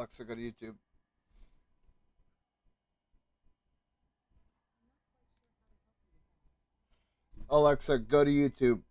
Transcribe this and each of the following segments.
Alexa, go to YouTube. Alexa, go to YouTube.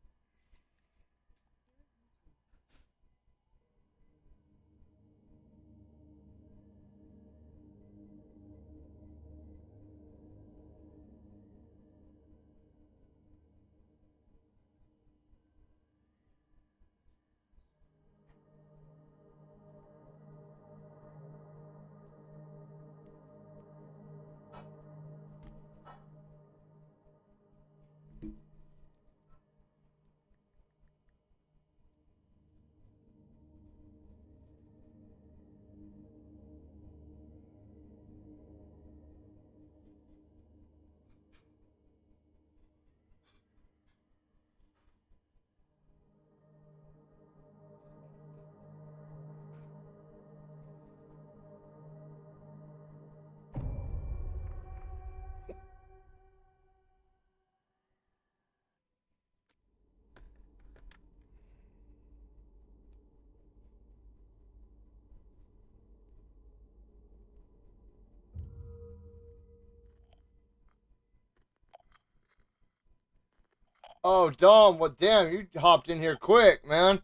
Oh, Dom, what? Damn, you hopped in here quick, man.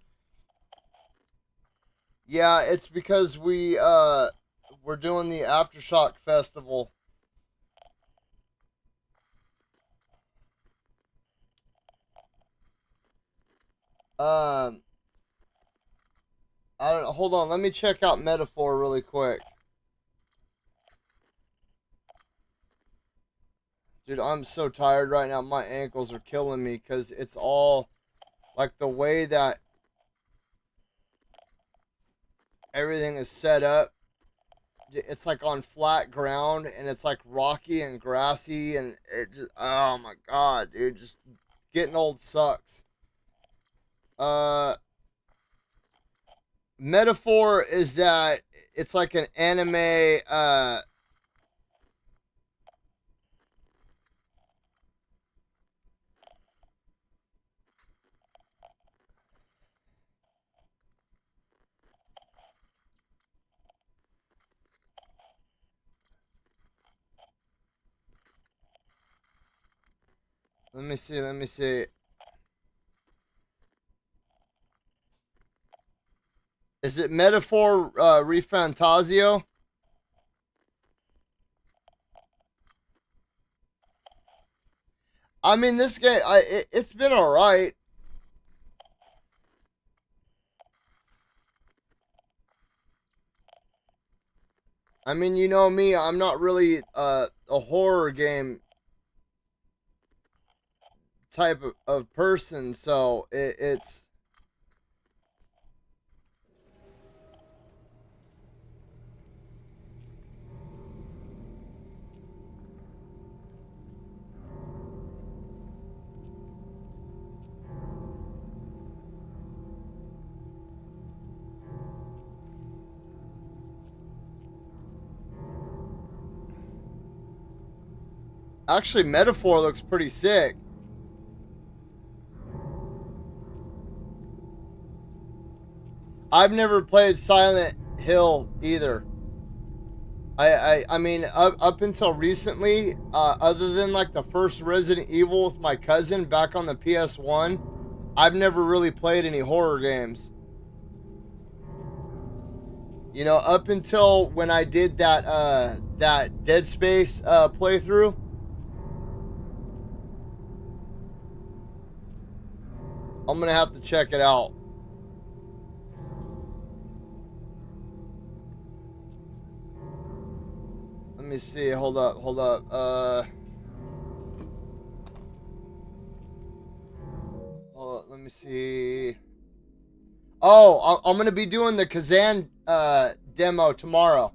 Yeah, it's because we're doing the Aftershock Festival. Um, I don't. Hold on, let me check out Metaphor really quick, dude. I'm so tired right now. My ankles are killing me because it's all like the way that everything is set up. It's like on flat ground and it's like rocky and grassy and it just. Oh my god, dude, just getting old sucks. Uh, Metaphor is that it's like an anime. Let me see. Let me see. Is it Metaphor Refantasio? I mean, this game, it's been all right. I mean, you know me, I'm not really a horror game type of person, so it's actually Metaphor looks pretty sick. I've never played Silent Hill either. I mean, up until recently, other than like the first Resident Evil with my cousin back on the PS1, I've never really played any horror games. You know, up until when I did that Dead Space playthrough. I'm gonna have to check it out. Let me see. Hold up. Hold up. Hold up. Let me see. Oh, I'm gonna be doing the Kazan demo tomorrow.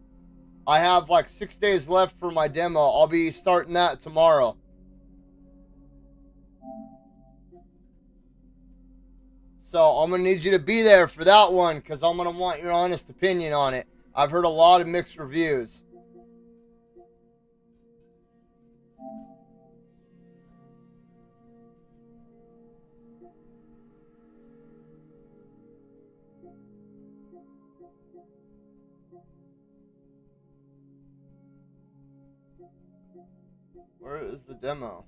I have like 6 days left for my demo. I'll be starting that tomorrow. So I'm gonna need you to be there for that one because I'm gonna want your honest opinion on it. I've heard a lot of mixed reviews. Where is the demo?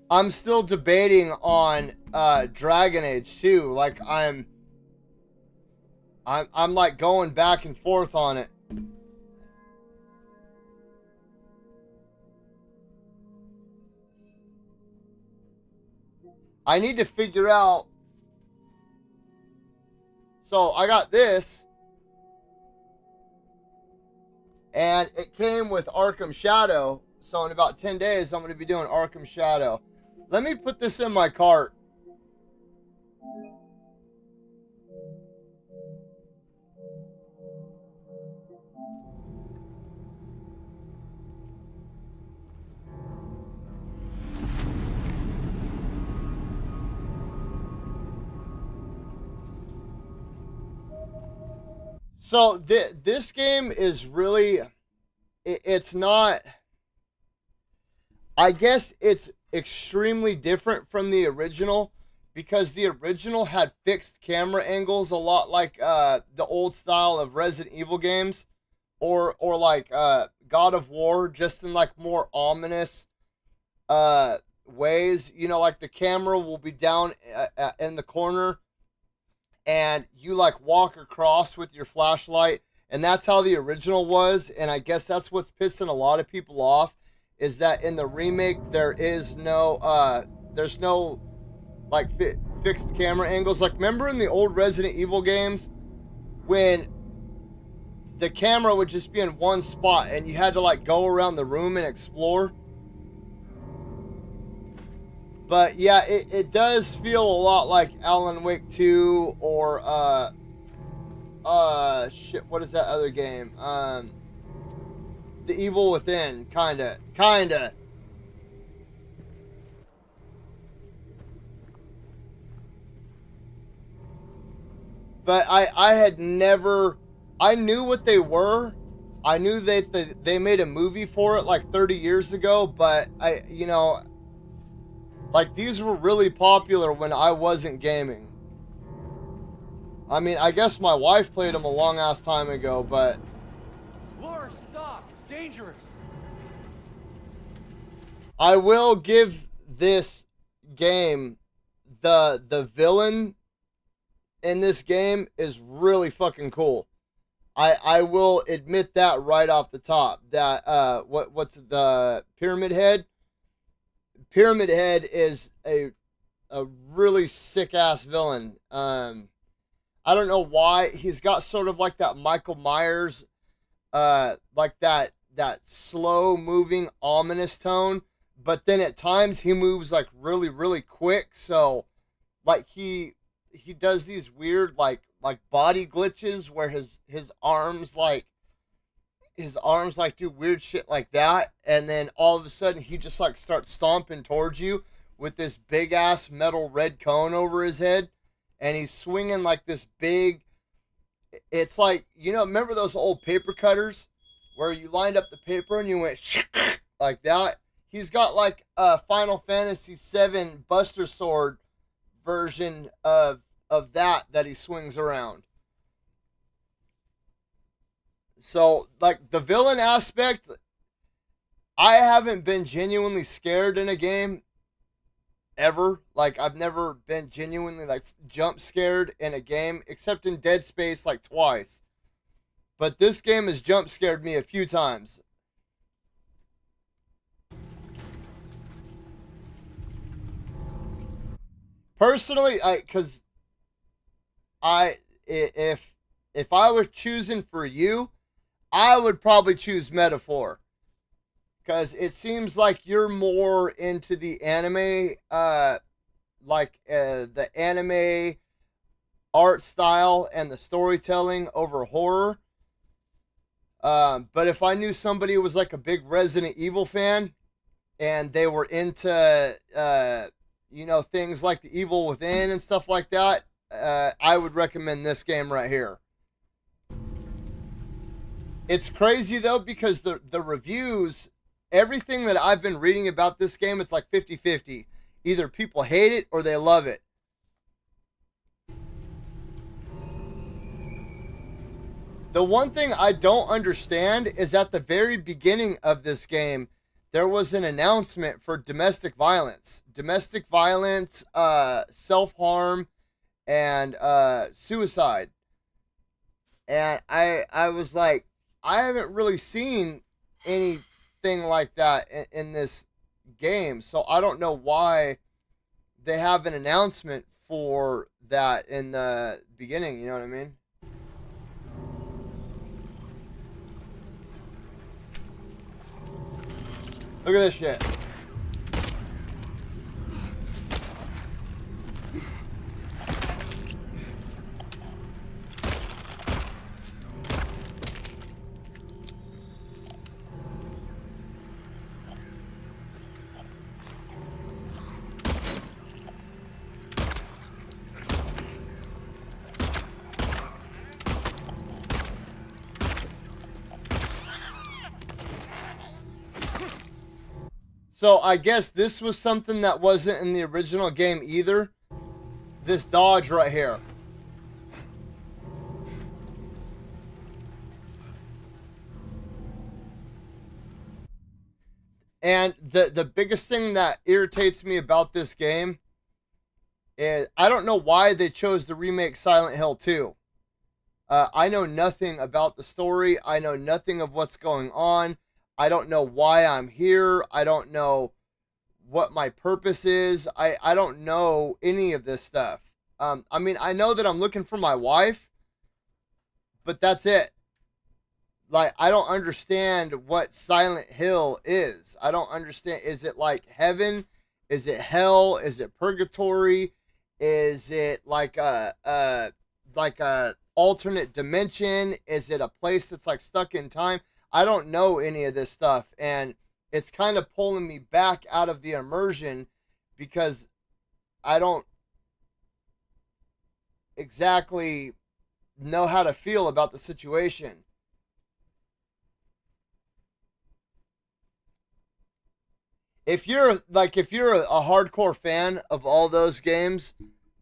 I'm still debating on Dragon Age 2. Like I'm like going back and forth on it. I need to figure out. So I got this, and it came with Arkham Shadow. So in about 10 days, I'm going to be doing Arkham Shadow. Let me put this in my cart. So this game is really, it's not, I guess it's extremely different from the original because the original had fixed camera angles a lot like the old style of Resident Evil games or like God of War, just in like more ominous ways. You know, like the camera will be down in the corner and you like walk across with your flashlight, and that's how the original was. And I guess that's what's pissing a lot of people off is that in the remake there's no like fixed camera angles. Like remember in the old Resident Evil games when the camera would just be in one spot and you had to like go around the room and explore. But yeah, it does feel a lot like Alan Wake 2 or shit, what is that other game? The Evil Within, kinda. But I had never, I knew what they were. I knew that they made a movie for it like 30 years ago, but like these were really popular when I wasn't gaming. I mean, I guess my wife played them a long ass time ago, but Laura, stop! It's dangerous. I will give this game the villain in this game is really fucking cool. I will admit that right off the top. That what's the Pyramid Head? Pyramid Head is a really sick ass villain. I don't know why he's got sort of like that Michael Myers, like that slow moving ominous tone, but then at times he moves like really quick. So like he does these weird like body glitches where his arms like do weird shit like that, and then all of a sudden he just like starts stomping towards you with this big ass metal red cone over his head, and he's swinging like this big. It's like, remember those old paper cutters where you lined up the paper and you went like that? He's got like a Final Fantasy VII Buster Sword version of that he swings around. So, like, the villain aspect, I haven't been genuinely scared in a game ever. Like, I've never been genuinely, like, jump scared in a game, except in Dead Space, like, twice. But this game has jump scared me a few times. Personally, if I was choosing for you, I would probably choose Metaphor. Because it seems like you're more into the anime, the anime art style and the storytelling over horror. But if I knew somebody who was like a big Resident Evil fan and they were into, things like the Evil Within and stuff like that, I would recommend this game right here. It's crazy though because the reviews, everything that I've been reading about this game, it's like 50-50. Either people hate it or they love it. The one thing I don't understand is at the very beginning of this game, there was an announcement for domestic violence, self harm, and suicide. And I was like, I haven't really seen anything like that in this game, so I don't know why they have an announcement for that in the beginning. You know what I mean? Look at this shit. So I guess this was something that wasn't in the original game either. This dodge right here. And the biggest thing that irritates me about this game is I don't know why they chose to remake Silent Hill 2. I know nothing about the story. I know nothing of what's going on. I don't know why I'm here. I don't know what my purpose is. I don't know any of this stuff. I mean, I know that I'm looking for my wife, but that's it. Like, I don't understand what Silent Hill is. I don't understand. Is it like heaven? Is it hell? Is it purgatory? Is it like a alternate dimension? Is it a place that's like stuck in time? I don't know any of this stuff, and it's kind of pulling me back out of the immersion because I don't exactly know how to feel about the situation. If you're a hardcore fan of all those games,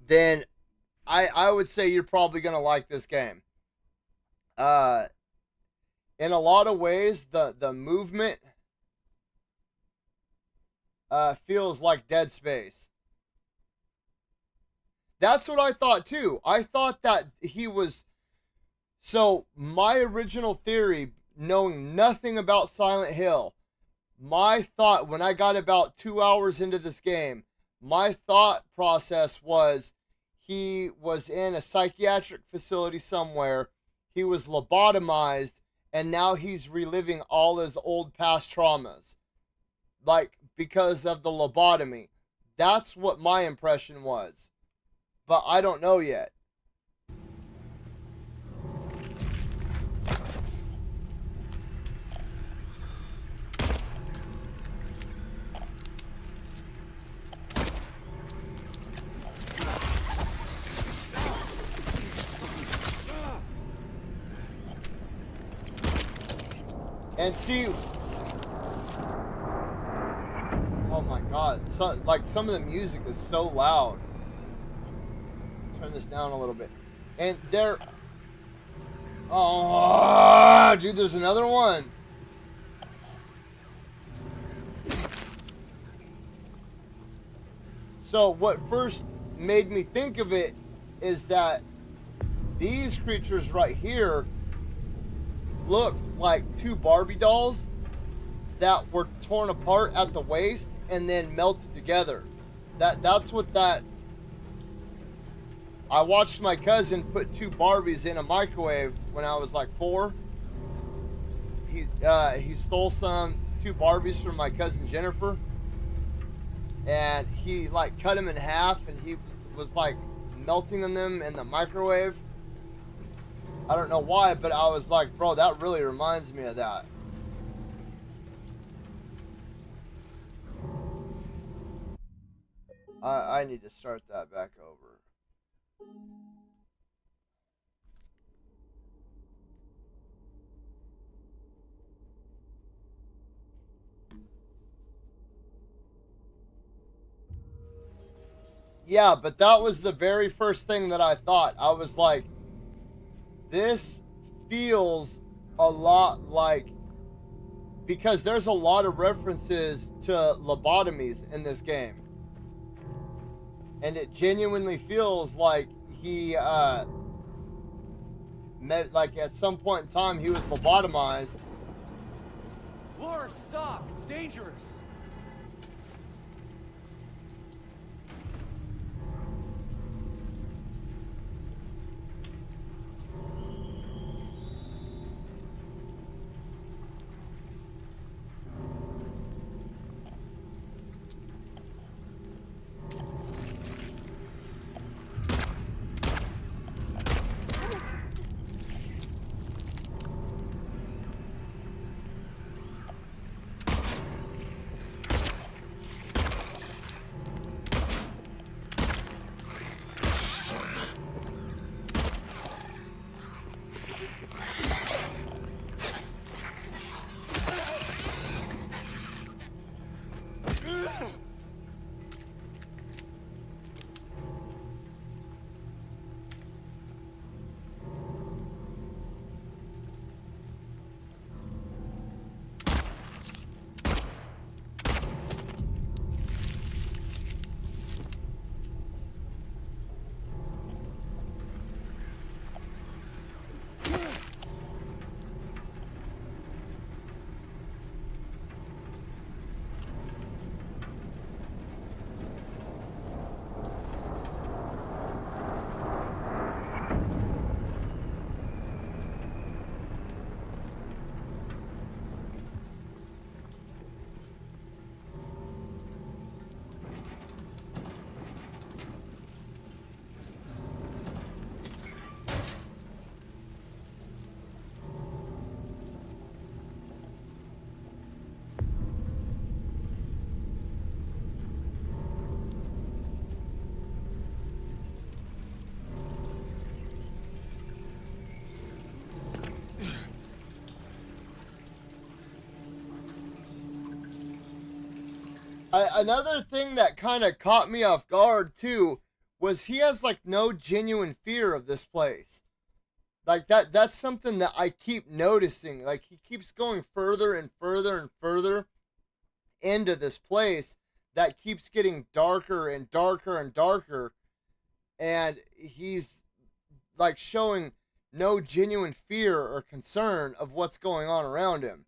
then I would say you're probably gonna like this game. Uh, in a lot of ways, the movement feels like Dead Space. That's what I thought too. I thought that he was. So my original theory, knowing nothing about Silent Hill, my thought when I got about 2 hours into this game, my thought process was he was in a psychiatric facility somewhere. He was lobotomized, and now he's reliving all his old past traumas, like because of the lobotomy. That's what my impression was, but I don't know yet. And see, oh my god, like some of the music is so loud. Turn this down a little bit. And there, oh, dude, there's another one. So what first made me think of it is that these creatures right here look like two Barbie dolls that were torn apart at the waist and then melted together. That's what that. I watched my cousin put two Barbies in a microwave when I was like 4. He stole two Barbies from my cousin Jennifer, and he like cut them in half, and he was like melting them in the microwave. I don't know why, but I was like, bro, that really reminds me of that. I need to start that back over. Yeah, but that was the very first thing that I thought. I was like, this feels a lot like, because there's a lot of references to lobotomies in this game. And it genuinely feels like he met, like at some point in time he was lobotomized. Laura, stop! It's dangerous! Another thing that kind of caught me off guard too was he has like no genuine fear of this place. Like that's something that I keep noticing. Like he keeps going further and further and further into this place that keeps getting darker and darker and darker, and he's like showing no genuine fear or concern of what's going on around him.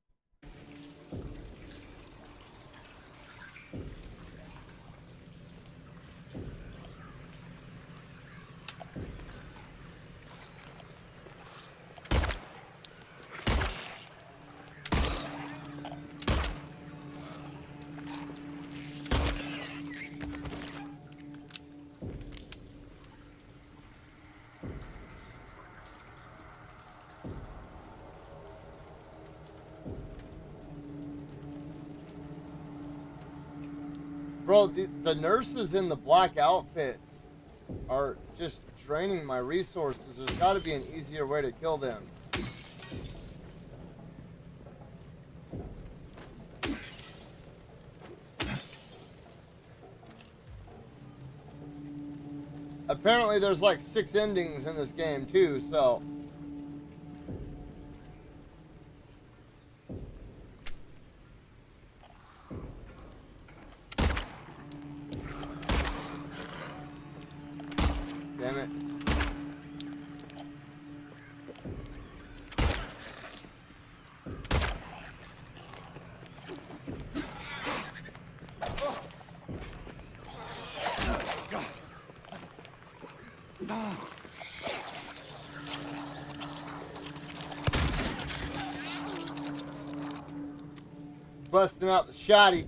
Bro, the nurses in the black outfits are just draining my resources. There's got to be an easier way to kill them. Apparently there's like 6 endings in this game too, so... Damn it. Busting out the shotty.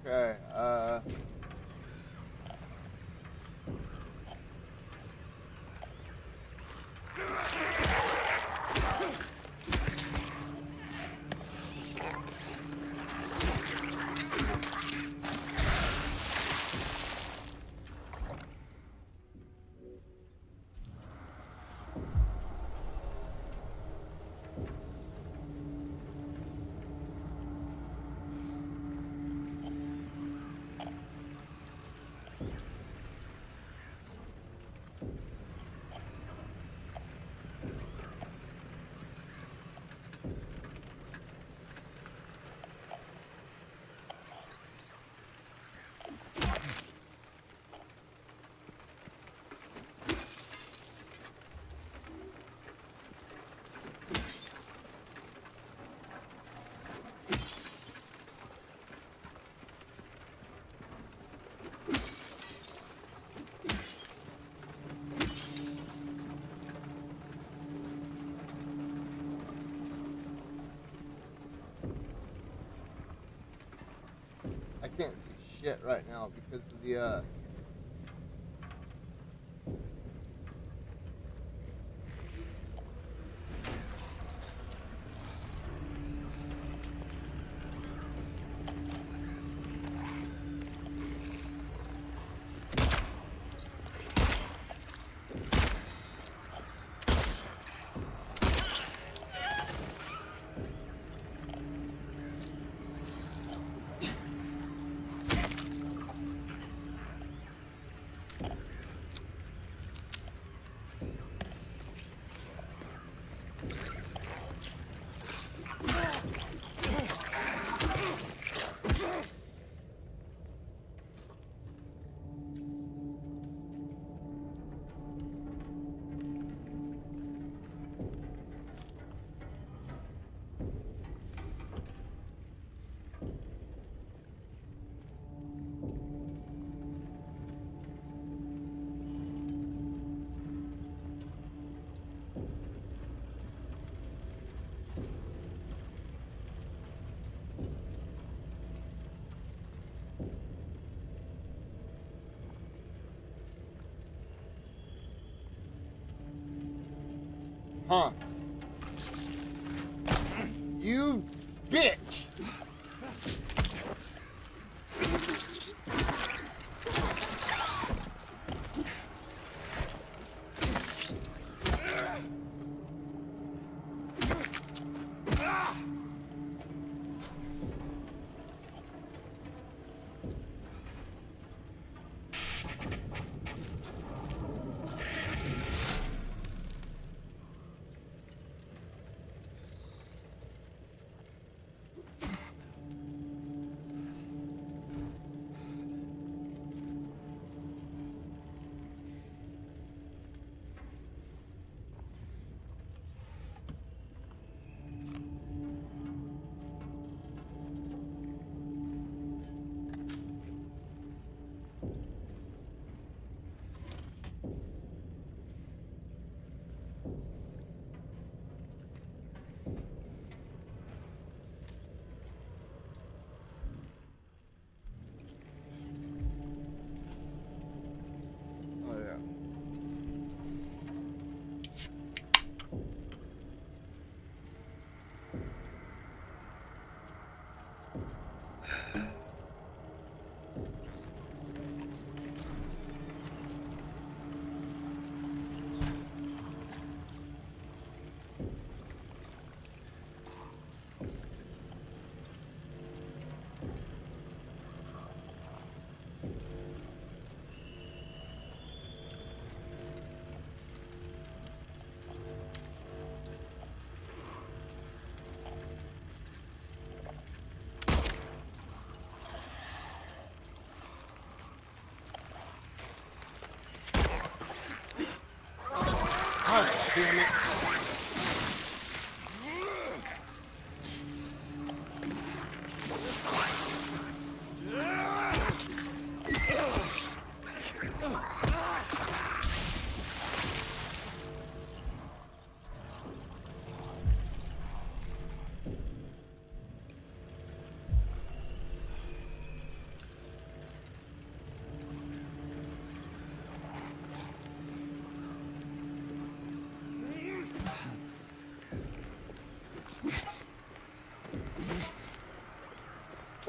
Okay, I can't see shit right now because of the, huh? You bitch! Oh yeah. God damn it.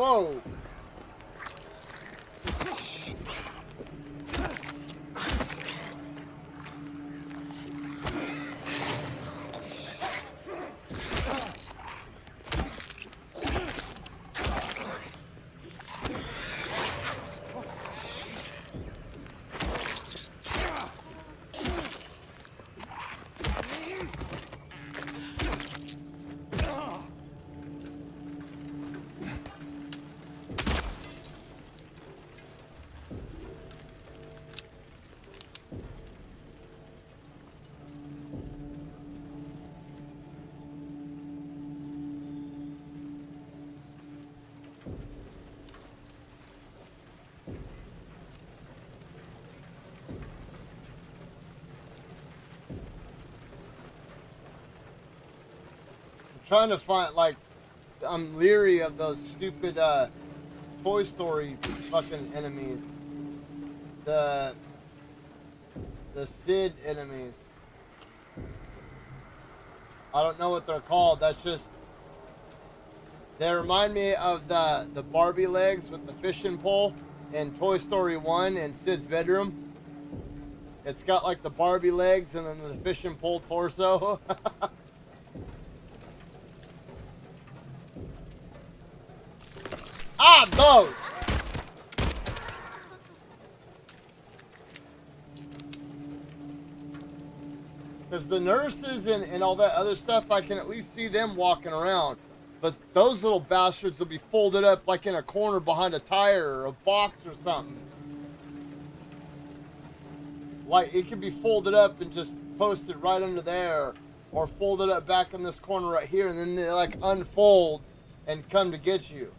Whoa. Trying to find, like, I'm leery of those stupid Toy Story fucking enemies. The Sid enemies. I don't know what they're called. That's just, they remind me of the Barbie legs with the fishing pole in Toy Story 1 in Sid's bedroom. It's got like the Barbie legs and then the fishing pole torso. Ah, those! Because the nurses and all that other stuff, I can at least see them walking around. But those little bastards will be folded up like in a corner behind a tire or a box or something. Like, it could be folded up and just posted right under there. Or folded up back in this corner right here. And then they, like, unfold and come to get you.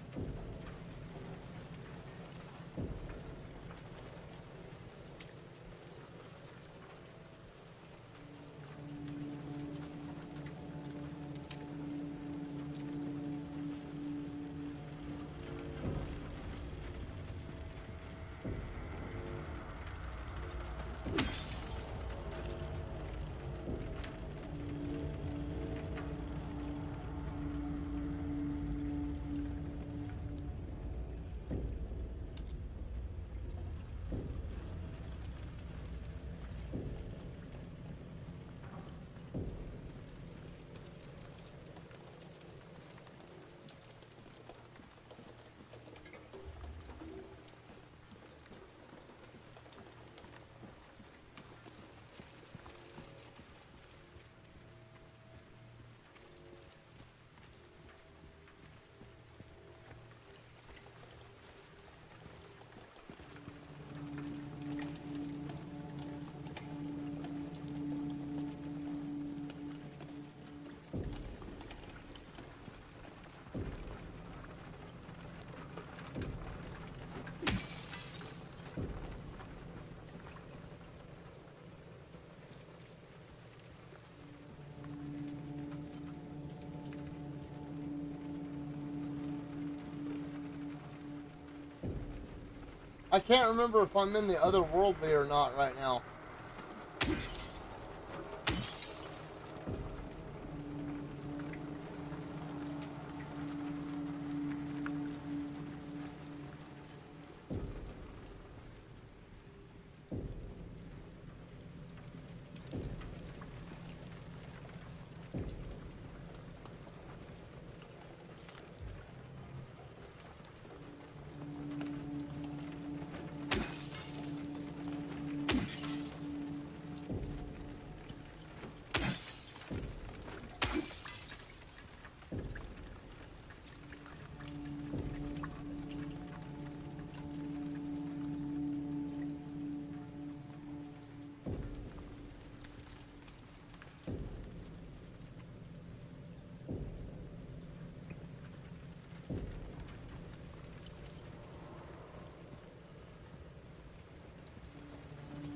I can't remember if I'm in the otherworldly or not right now.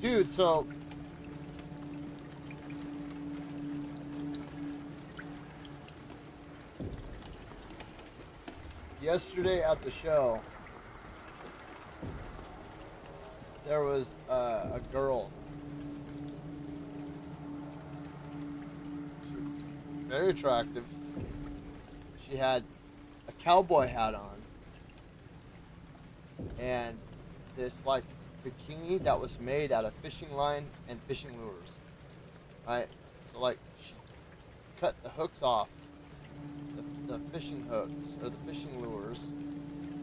Dude, so yesterday at the show, there was a girl. She was very attractive. She had a cowboy hat on, and this like bikini that was made out of fishing line and fishing lures. Right? So like she cut the hooks off, the fishing hooks or the fishing lures,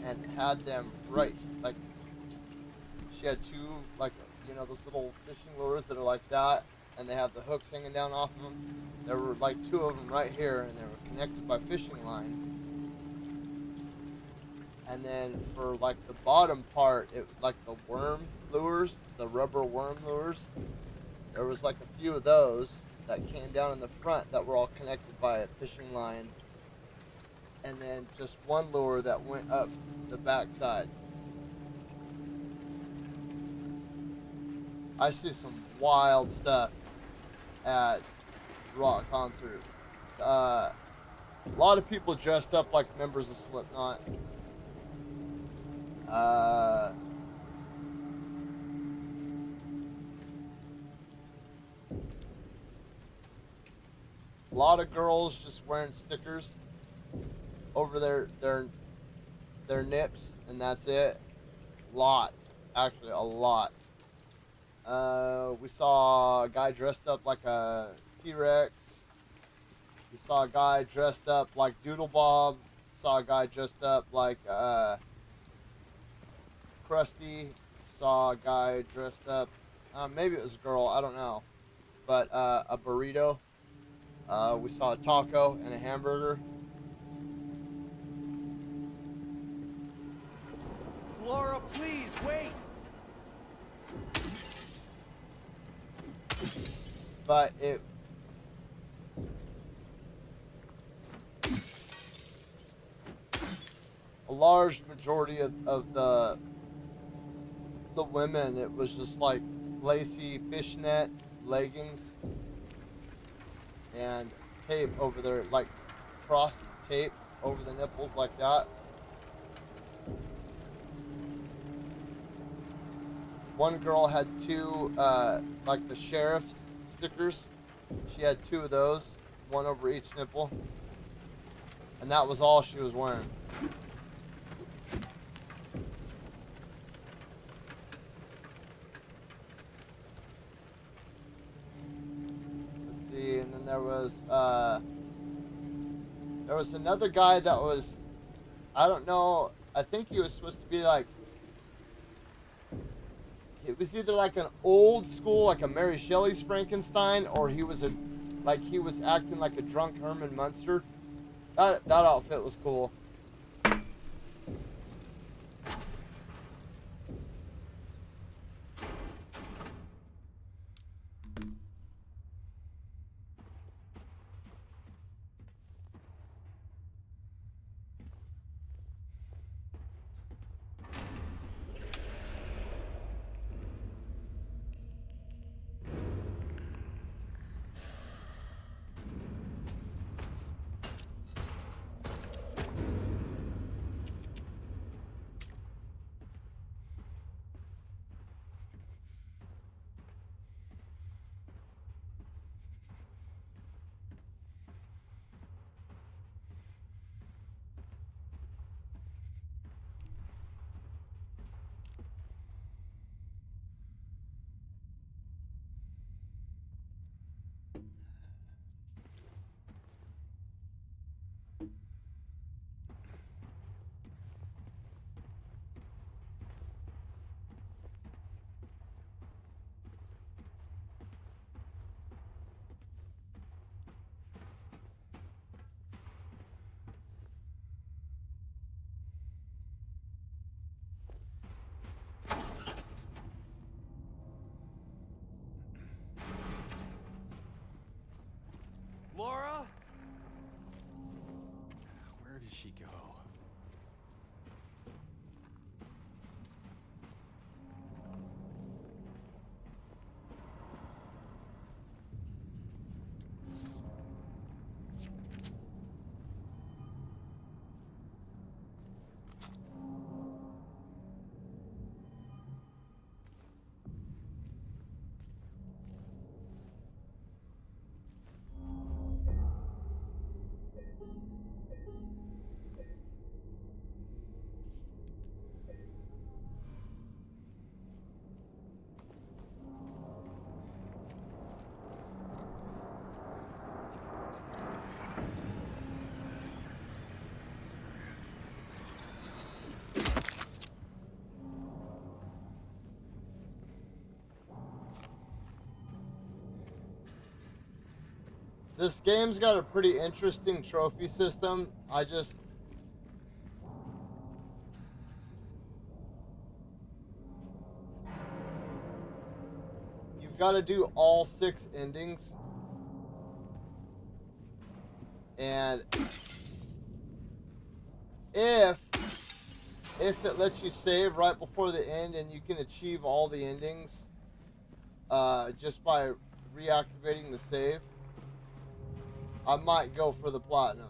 and had them right like she had two like those little fishing lures that are like that, and they have the hooks hanging down off of them. There were like two of them right here, and they were connected by fishing line. And then for like the bottom part, it like the worm lures, the rubber worm lures. There was like a few of those that came down in the front that were all connected by a fishing line, and then just one lure that went up the back side. I see some wild stuff at rock concerts. A lot of people dressed up like members of Slipknot. A lot of girls just wearing stickers over their nips, and that's it. Actually a lot. We saw a guy dressed up like a T-Rex. We saw a guy dressed up like Doodle Bob. Saw a guy dressed up like Krusty. Saw a guy dressed up, maybe it was a girl, I don't know, but a burrito. We saw a taco and a hamburger. Laura, please, wait! But a large majority of the women, it was just like lacy fishnet leggings and tape over their, like crossed tape over the nipples like that. One girl had two, like the sheriff's stickers. She had two of those, one over each nipple. And that was all she was wearing. Let's see, and then there was another guy that was, I don't know, I think he was supposed to be like, it was either like an old school, like a Mary Shelley's Frankenstein, or he was acting like a drunk Herman Munster. That outfit was cool. Laura? Where did she go? This game's got a pretty interesting trophy system. You've got to do all 6 endings. And if it lets you save right before the end and you can achieve all the endings just by reactivating the save, I might go for the platinum.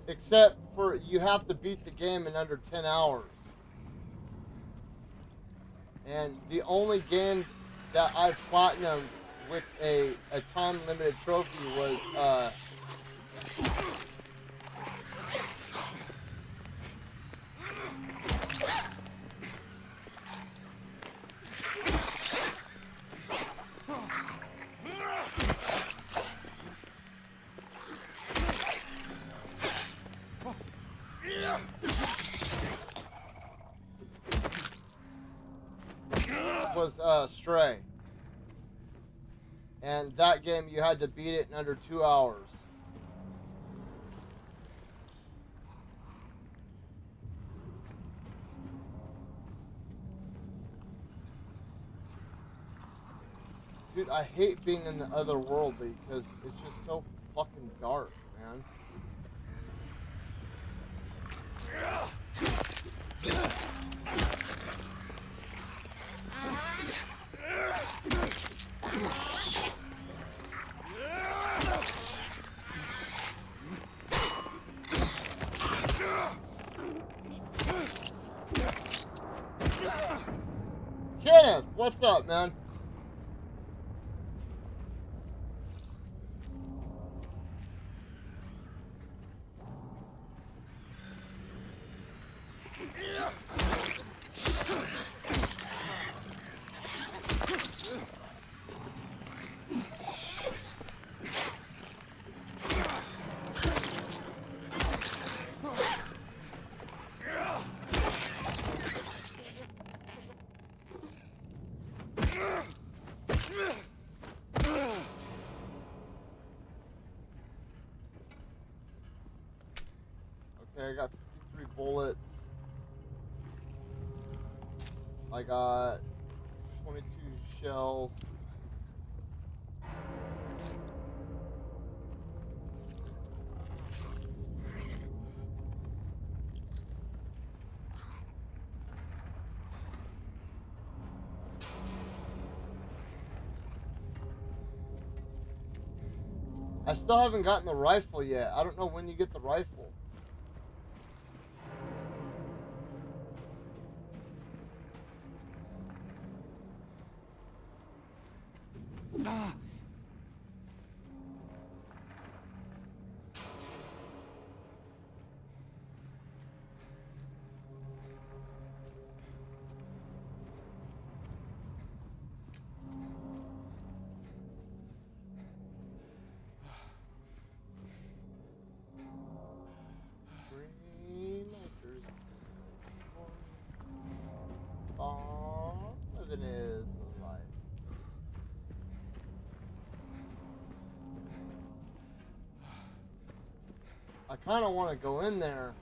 Except for you have to beat the game in under 10 hours. And the only game that I've platinumed with a time limited trophy was Stray. And that game you had to beat it in under 2 hours. Dude, I hate being in the otherworldly because it's just so fucking dark, man. Kenneth, what's up, man? Okay, I got 53 bullets. I got 22 shells. I still haven't gotten the rifle yet. I don't know when you get the rifle. Living is the life. I kind of want to go in there.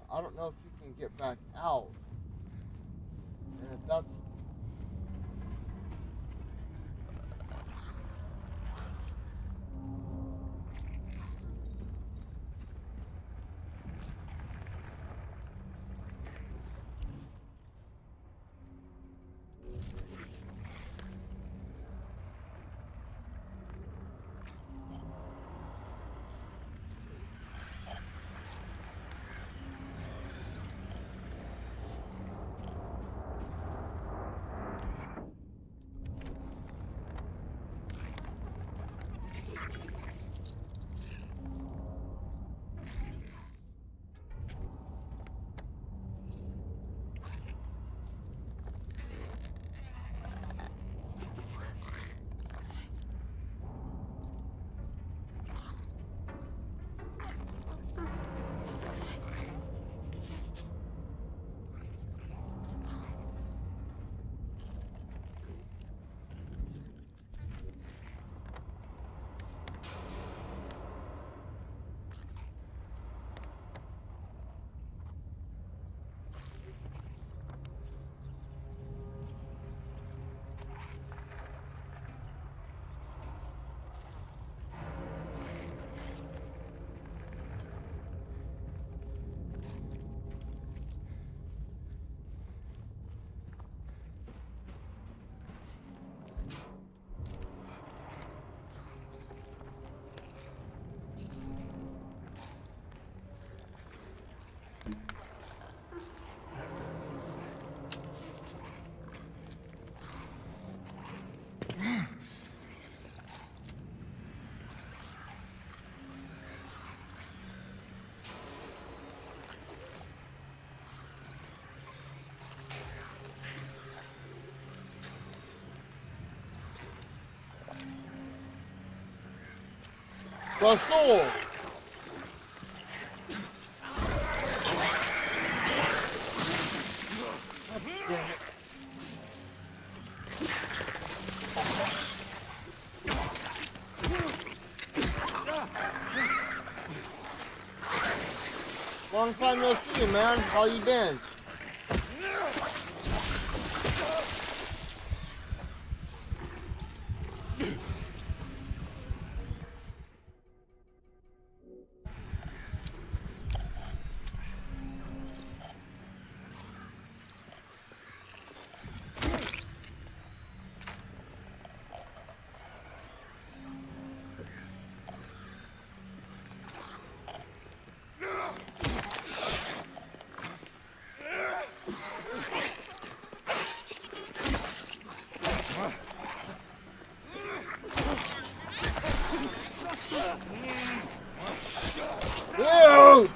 I don't know if you can get back out. And if that's... Russell! Damn it. Long time no see you, man. How you been? Ew!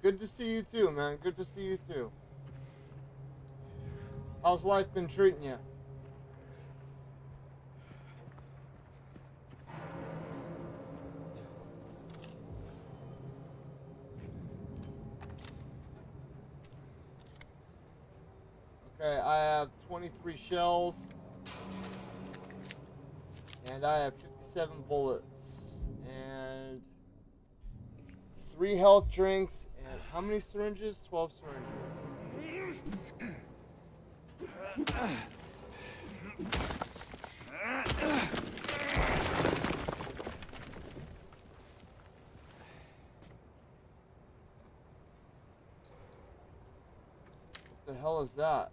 Good to see you too, man. Good to see you too. How's life been treating you? Okay, I have 23 shells. And I have 57 bullets. And 3 health drinks. And how many syringes? 12 syringes. What the hell is that?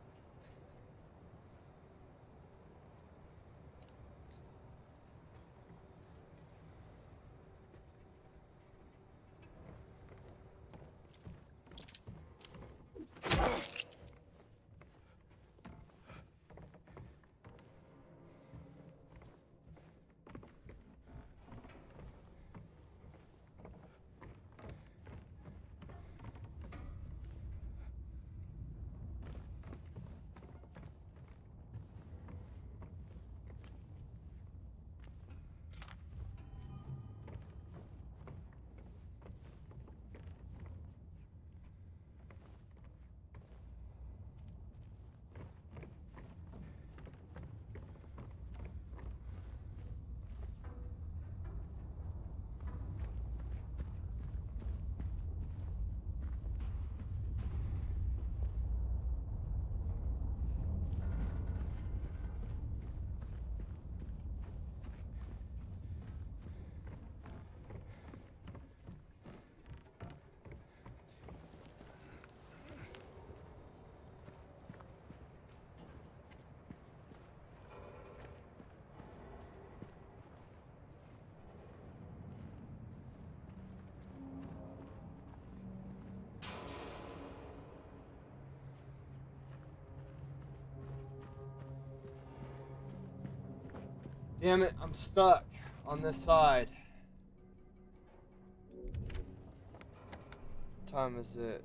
Damn it, I'm stuck on this side. What time is it?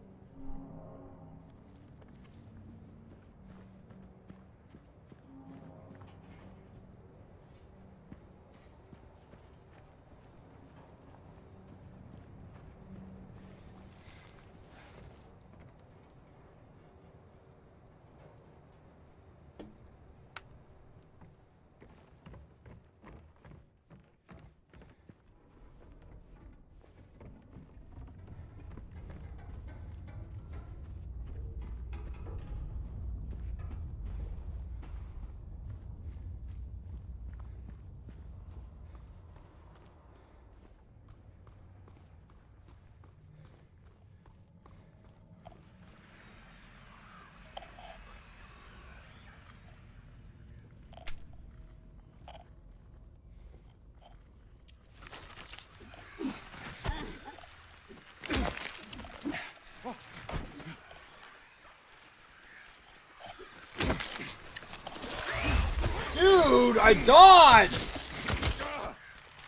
I dodged!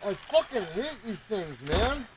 I fucking hate these things, man.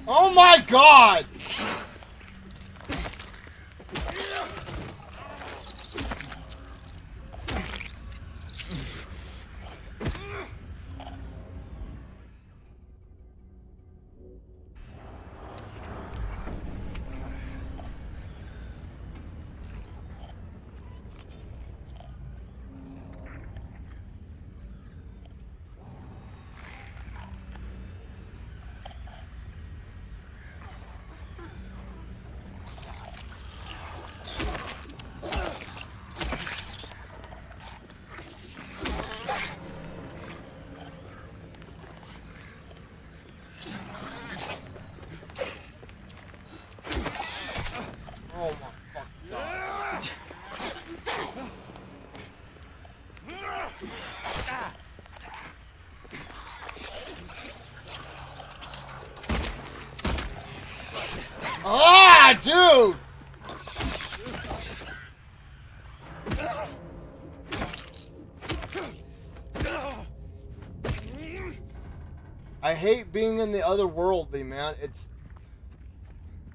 Oh my god! Oh my fucking god. Ah, dude! I hate being in the otherworldly, man.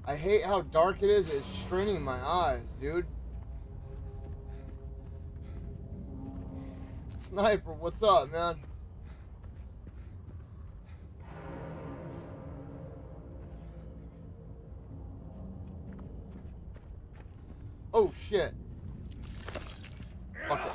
I hate how dark it is. It's straining my eyes, dude. Sniper, what's up, man? Oh, shit. Fuck it.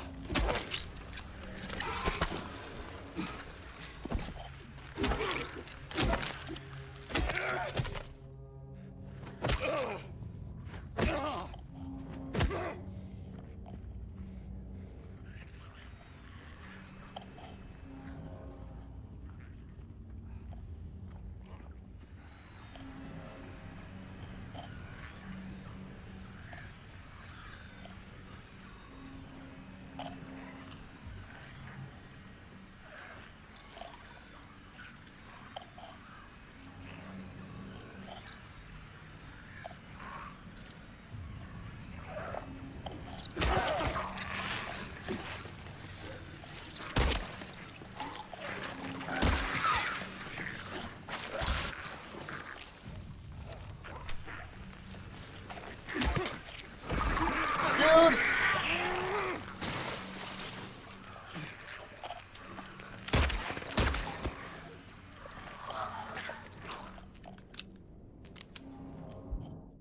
Dude!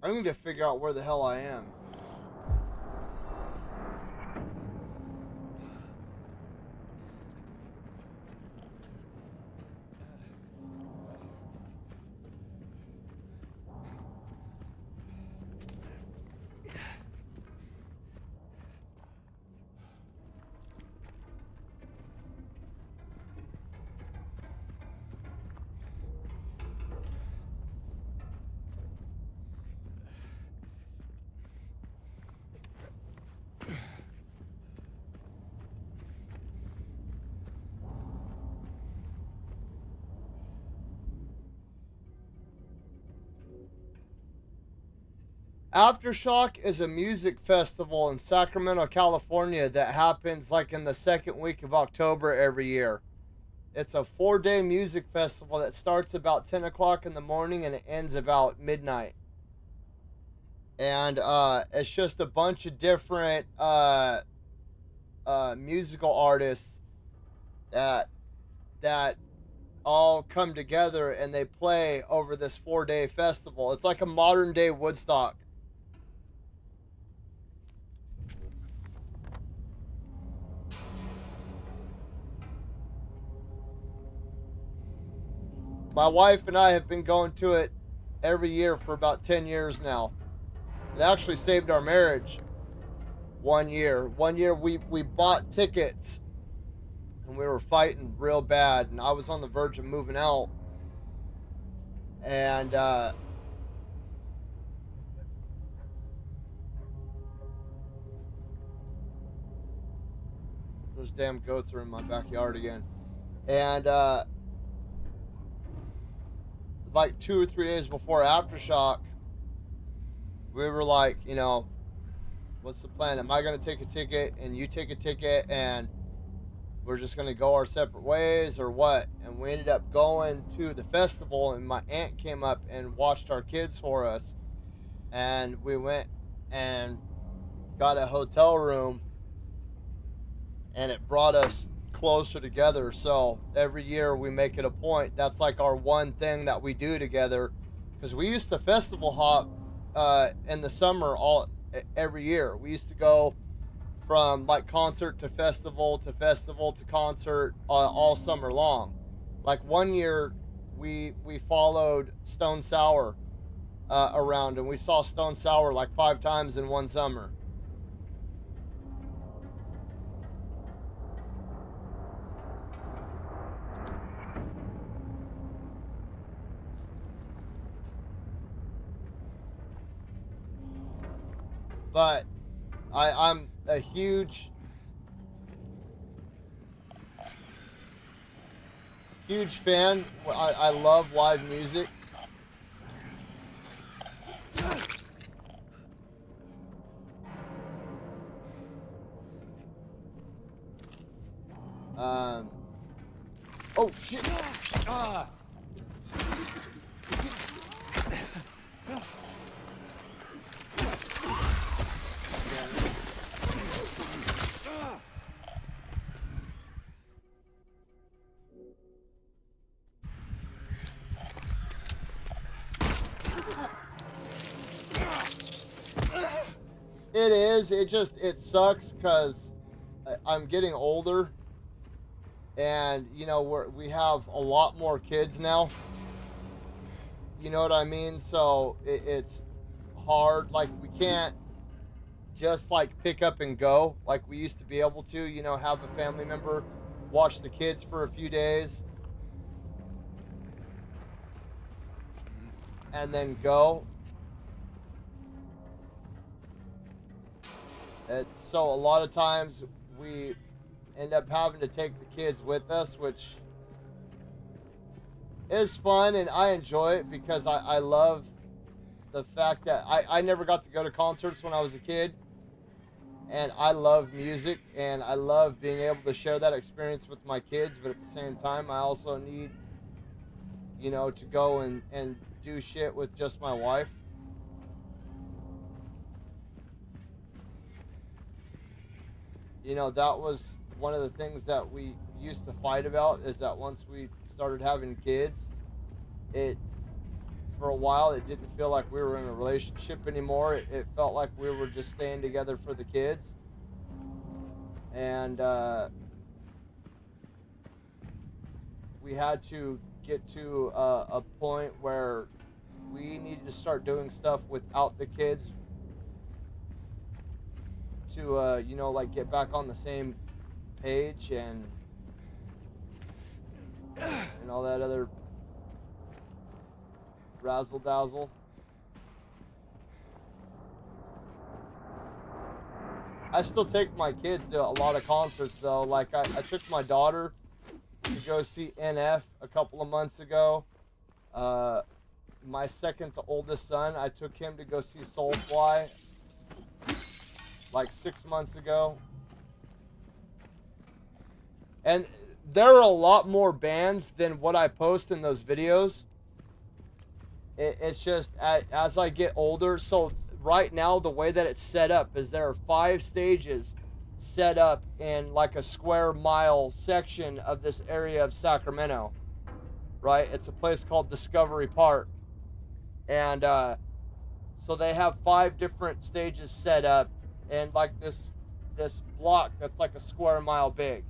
I need to figure out where the hell I am. Aftershock is a music festival in Sacramento, California that happens like in the second week of October every year. It's a 4-day music festival that starts about 10 o'clock in the morning and it ends about midnight. And it's just a bunch of different musical artists that all come together and they play over this 4-day festival. It's like a modern day Woodstock. My wife and I have been going to it every year for about 10 years now. It actually saved our marriage one year. One year we bought tickets and we were fighting real bad and I was on the verge of moving out. And those damn goats are in my backyard again. And like 2 or 3 days before Aftershock, we were like, you know, what's the plan? Am I going to take a ticket and you take a ticket and we're just going to go our separate ways or what? And we ended up going to the festival and my aunt came up and watched our kids for us. And we went and got a hotel room and it brought us closer together. So every year we make it a point. That's like our one thing that we do together, because we used to festival hop in the summer every year. We used to go from like concert to festival to festival to concert all summer long. Like one year we followed Stone Sour around and we saw Stone Sour like 5 times in one summer. But I'm a huge fan. I love live music. Oh shit. It is. It sucks because I'm getting older, and you know we have a lot more kids now. You know what I mean? So it's hard. Like we can't just like pick up and go like we used to be able to. You know, have a family member watch the kids for a few days and then go. So a lot of times we end up having to take the kids with us, which is fun and I enjoy it because I love the fact that I never got to go to concerts when I was a kid, and I love music and I love being able to share that experience with my kids, but at the same time I also need, you know, to go and do shit with just my wife. You know, that was one of the things that we used to fight about, is that once we started having kids, for a while, it didn't feel like we were in a relationship anymore. It felt like we were just staying together for the kids. And we had to get to a point where we needed to start doing stuff without the kids to you know, like get back on the same page and all that other razzle dazzle. I still take my kids to a lot of concerts though. Like I took my daughter to go see NF a couple of months ago. my second to oldest son, I took him to go see Soulfly like 6 months ago. And there are a lot more bands than what I post in those videos. It's just as I get older. So right now, the way that it's set up is there are 5 stages set up in like a square mile section of this area of Sacramento. Right? It's a place called Discovery Park. And so they have 5 different stages set up in like this block that's like a square mile big.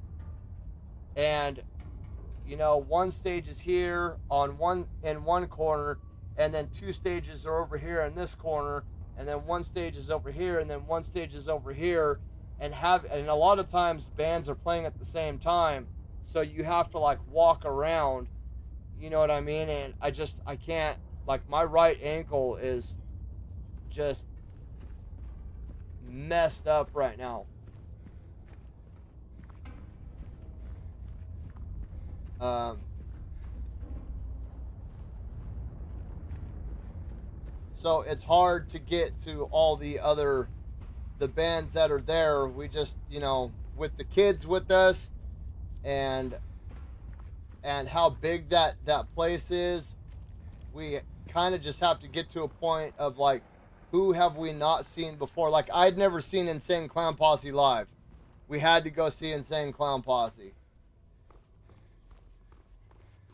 And you know, one stage is here in one corner, and then 2 stages are over here in this corner, and then one stage is over here, and then one stage is over here, and a lot of times bands are playing at the same time, so you have to like walk around, you know what I mean? And I can't, like, my right ankle is just messed up right now. So it's hard to get to all the bands that are there. We just, you know, with the kids with us and how big that place is, we kind of just have to get to a point of like, who have we not seen before? Like, I'd never seen Insane Clown Posse live. We had to go see Insane Clown Posse.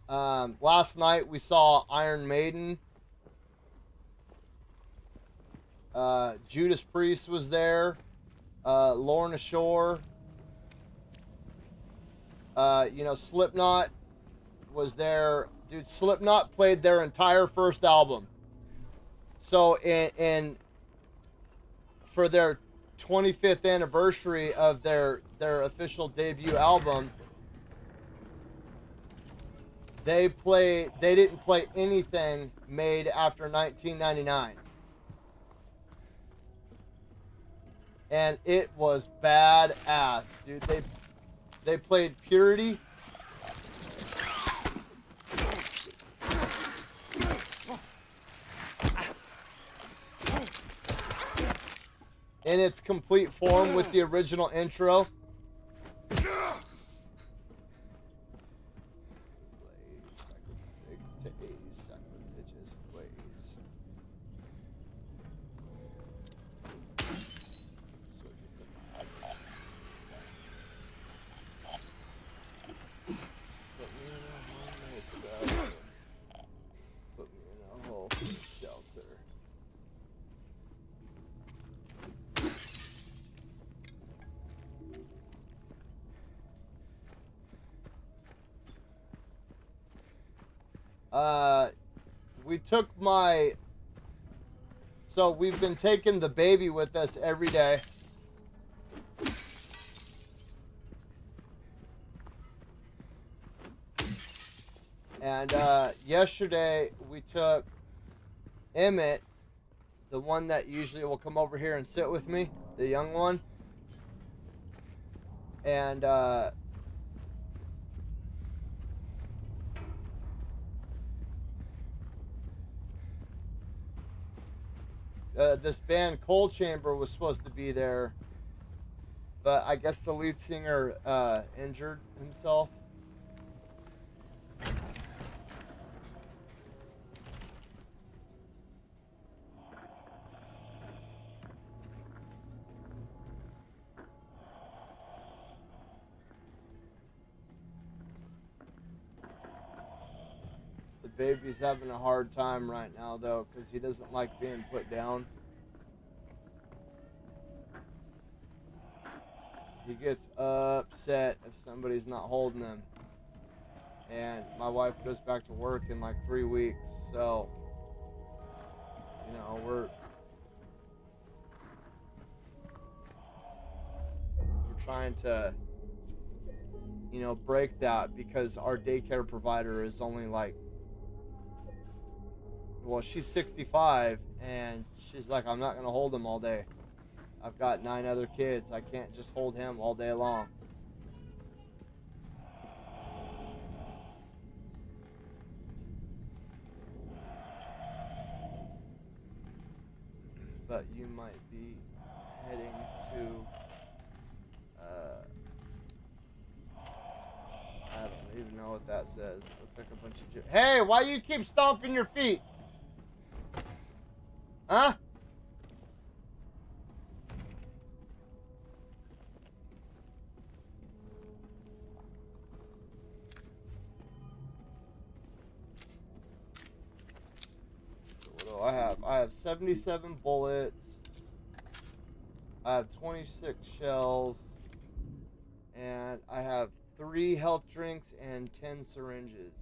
Last night we saw Iron Maiden. Judas Priest was there. Lorna Shore. You know, Slipknot was there. Dude, Slipknot played their entire first album. So for their 25th anniversary of their official debut album, they didn't play anything made after 1999. And it was badass, dude. They played Purity. In its complete form with the original intro. So we've been taking the baby with us every day. And yesterday we took Emmett, the one that usually will come over here and sit with me, the young one. And this band Cold Chamber was supposed to be there, but I guess the lead singer injured himself. The baby's having a hard time right now, though, because he doesn't like being put down. He gets upset if somebody's not holding him. And my wife goes back to work in like 3 weeks, so, you know, we're trying to, you know, break that, because our daycare provider is only like, well, she's 65, and she's like, I'm not going to hold him all day. I've got 9 other kids. I can't just hold him all day long. but you might be heading to, I don't even know what that says. Looks like a bunch of Hey, why you keep stomping your feet? Huh? What do I have? I have 77 bullets. I have 26 shells. And I have 3 health drinks and 10 syringes.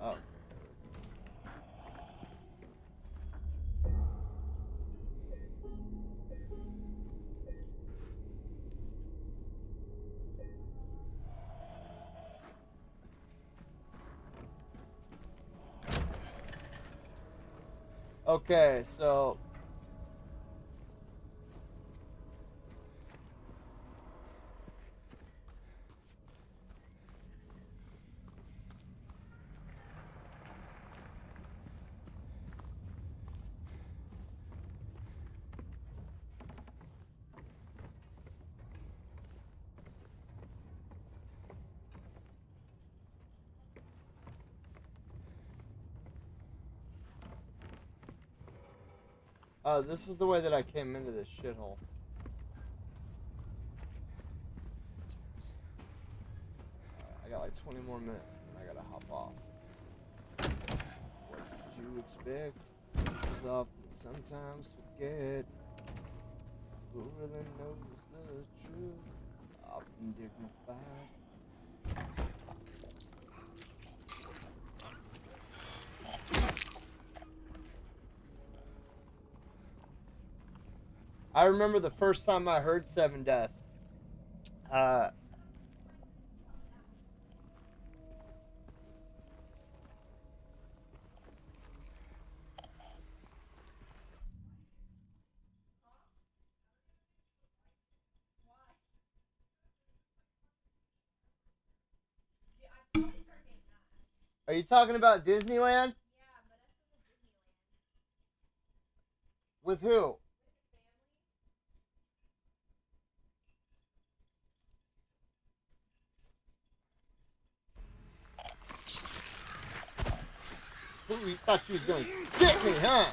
Oh. Okay, so this is the way that I came into this shithole. I got like 20 more minutes and then I gotta hop off. What did you expect? Because often sometimes forget who really knows the truth. Often dignified. I remember the first time I heard Seven Deaths. Are you talking about Disneyland? With who? Who you thought you was gonna get me, huh?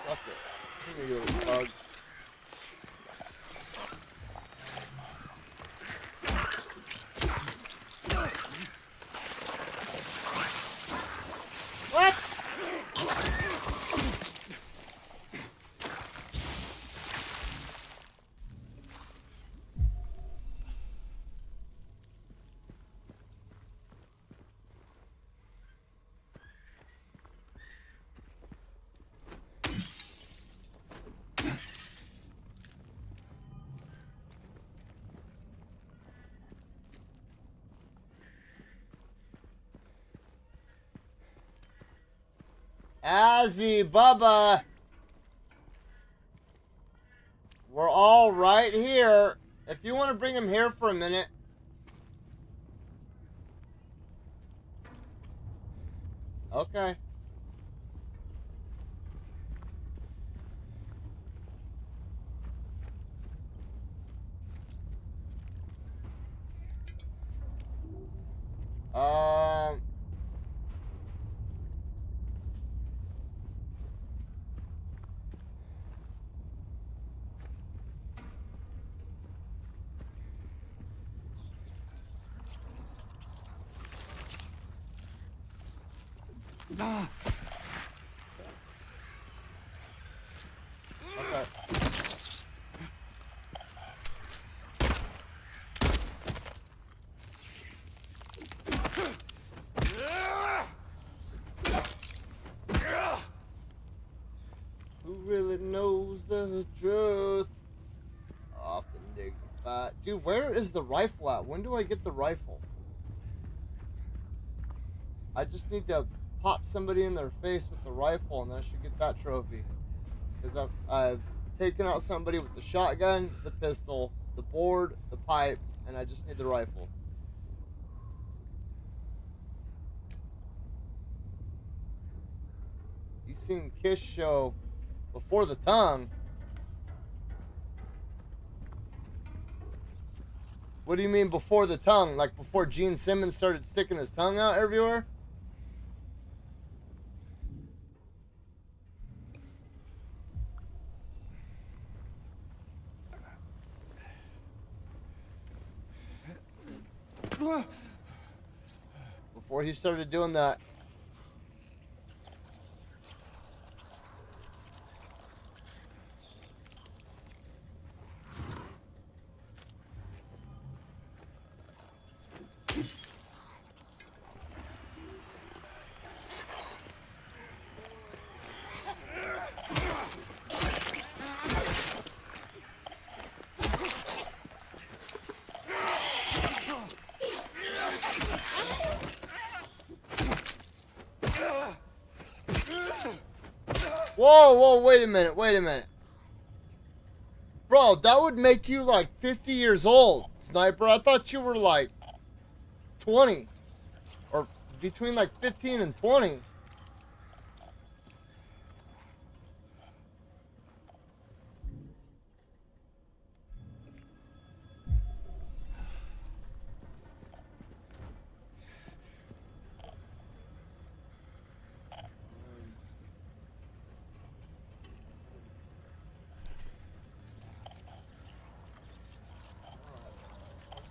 Fuck it. Here you go, bug. What? Azzy, Bubba. We're all right here. If you want to bring him here for a minute. Okay. Okay. Who really knows the truth? Often dignified. Dude, where is the rifle at? When do I get the rifle? I just need to pop somebody in their face with the rifle and then I should get that trophy. Because I've taken out somebody with the shotgun, the pistol, the board, the pipe, and I just need the rifle. You seen Kiss show Before the Tongue. What do you mean before the tongue? Like before Gene Simmons started sticking his tongue out everywhere? Before he started doing that. Whoa, whoa, wait a minute. Bro, that would make you like 50 years old, Sniper. I thought you were like 20. Or between like 15 and 20.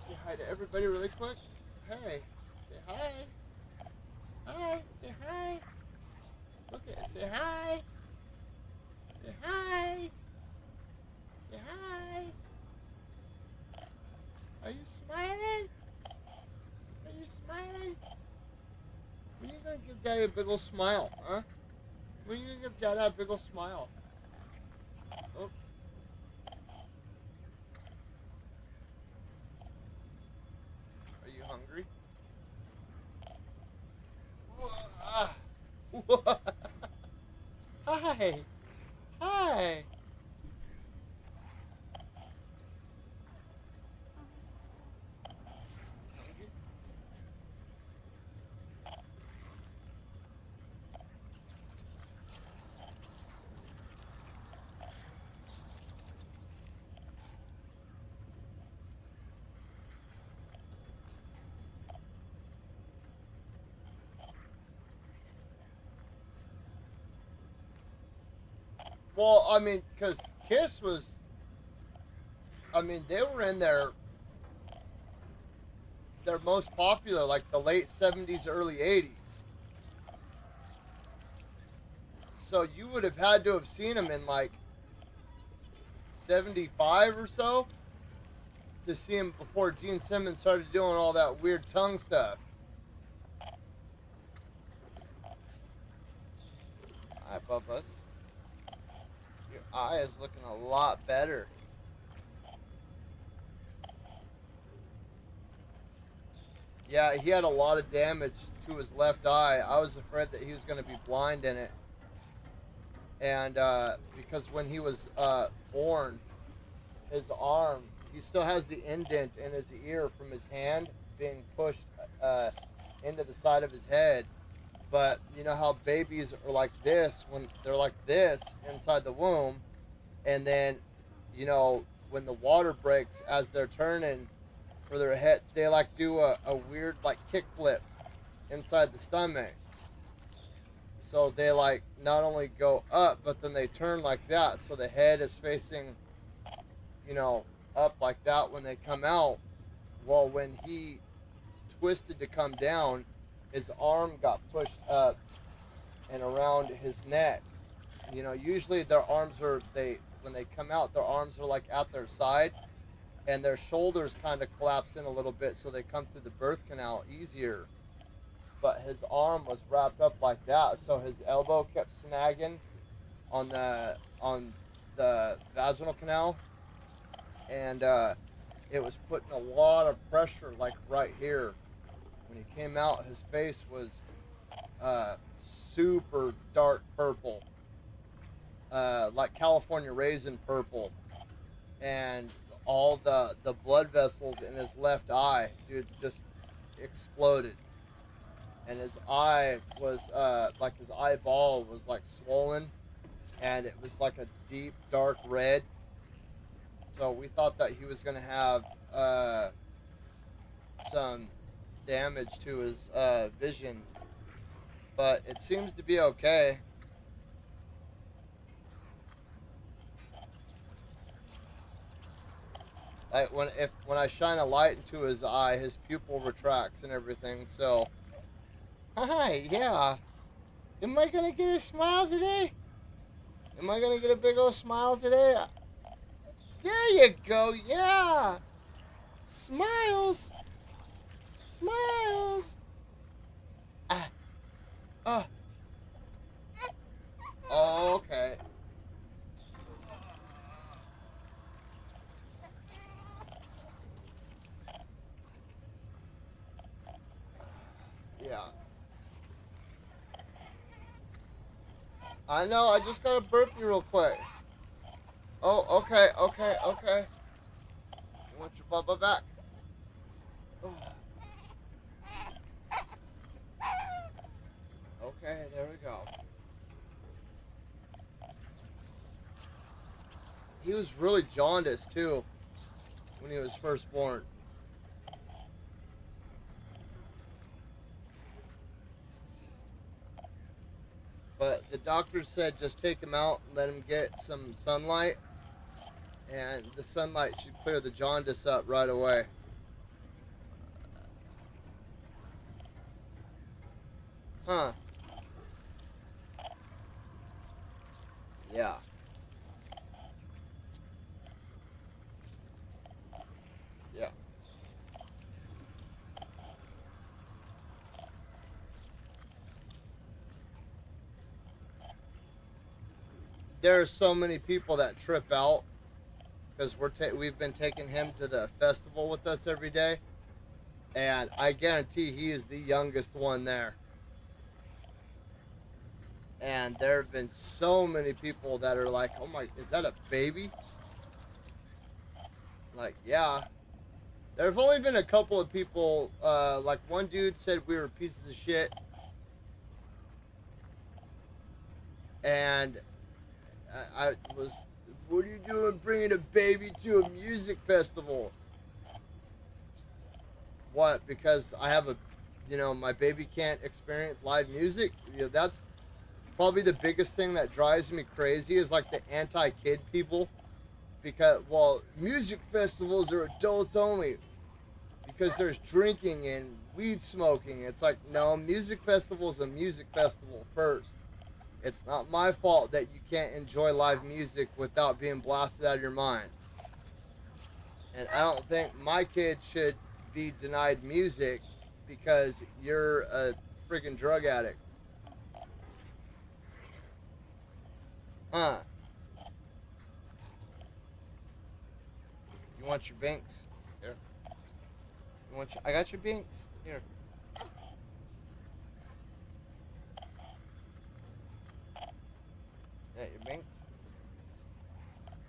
Say hi to everybody really quick. Hey, say hi. Hi, say hi. Look at it, say hi. Say hi. Say hi. Are you smiling? Are you smiling? When are you gonna give Daddy a big ol' smile, huh? When are you gonna give Daddy a big ol' smile? Oh. Are you hungry? Hi. Hi. Well, I mean, because Kiss was, I mean, they were in their most popular, like the late 70s, early 80s. So you would have had to have seen them in like 75 or so to see him before Gene Simmons started doing all that weird tongue stuff. Hi, Bubba's. Your eye is looking a lot better. Yeah, he had a lot of damage to his left eye. I was afraid that he was going to be blind in it. And because when he was born, his arm, he still has the indent in his ear from his hand being pushed into the side of his head. But you know how babies are like this when they're like this inside the womb, and then, you know, when the water breaks as they're turning for their head, they like do a weird like kickflip inside the stomach. So they like not only go up, but then they turn like that. So the head is facing, you know, up like that when they come out. Well, when he twisted to come down, his arm got pushed up and around his neck. You know, usually their arms are when they come out, their arms are like at their side, and their shoulders kind of collapse in a little bit, so they come through the birth canal easier. But his arm was wrapped up like that, so his elbow kept snagging on the vaginal canal, and it was putting a lot of pressure, like right here. When he came out, his face was super dark purple, like California raisin purple, and all the blood vessels in his left eye, dude, just exploded. And his eye was like his eyeball was like swollen, and it was like a deep dark red. So we thought that he was gonna have some damage to his vision, but it seems to be okay. Like when I shine a light into his eye, his pupil retracts and everything. So, hi, yeah. Am I gonna get a smile today? Am I gonna get a big old smile today? There you go, yeah. Smiles, smiles. Ah, uh. Oh, okay. Yeah. I know. I just gotta burp you real quick. Oh, okay, okay, okay. You want your bubba back? Oh. Okay, there we go. He was really jaundiced too when he was first born. But the doctor said just take him out and let him get some sunlight, and the sunlight should clear the jaundice up right away. Huh. Yeah. Yeah. There are so many people that trip out because we've been taking him to the festival with us every day, and I guarantee he is the youngest one there. And there have been so many people that are like, "Oh my, is that a baby?" Like, yeah. There have only been a couple of people. Like one dude said we were pieces of shit, and I was, "What are you doing bringing a baby to a music festival?" What? Because I have my baby can't experience live music. That's probably the biggest thing that drives me crazy is like the anti-kid people. Because, well, music festivals are adults only because there's drinking and weed smoking. It's like, no, music festival is a music festival first. It's not my fault that you can't enjoy live music without being blasted out of your mind. And I don't think my kid should be denied music because you're a freaking drug addict. Huh? You want your binks? Here. I got your binks. Here. Yeah, your binks.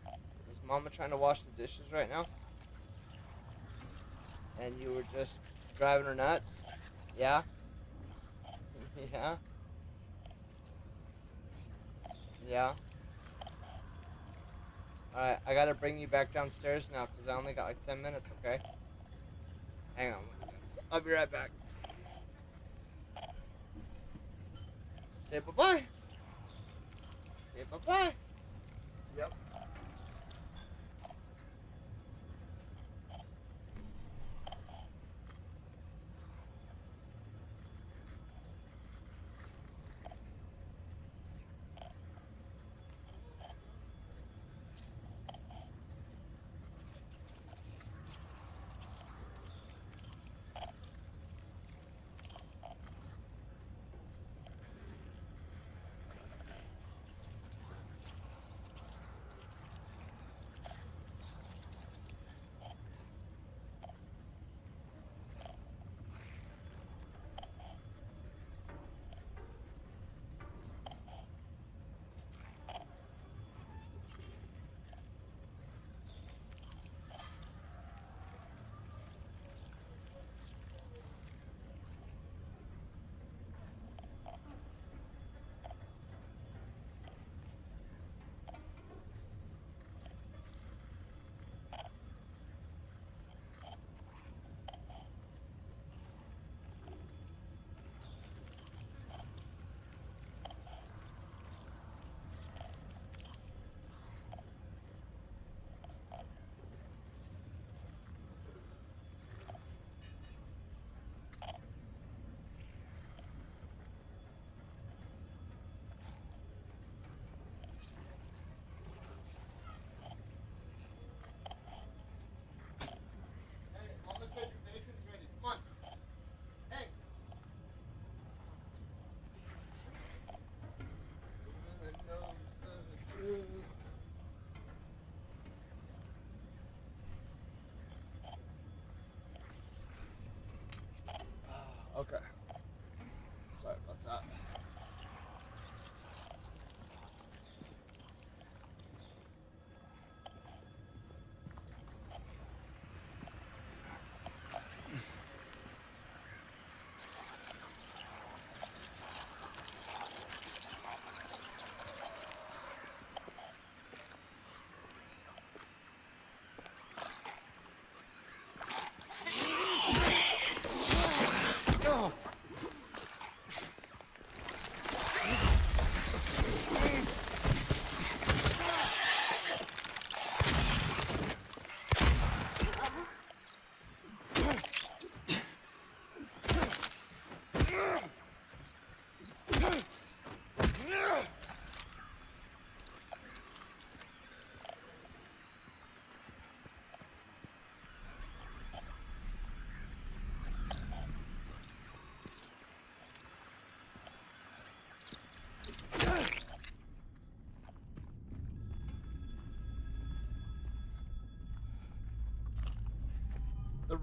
Is Mama trying to wash the dishes right now? And you were just driving her nuts? Yeah? Yeah? Yeah? Alright, I gotta bring you back downstairs now because I only got like 10 minutes, okay? Hang on. I'll be right back. Say bye-bye. Say bye-bye. Yep.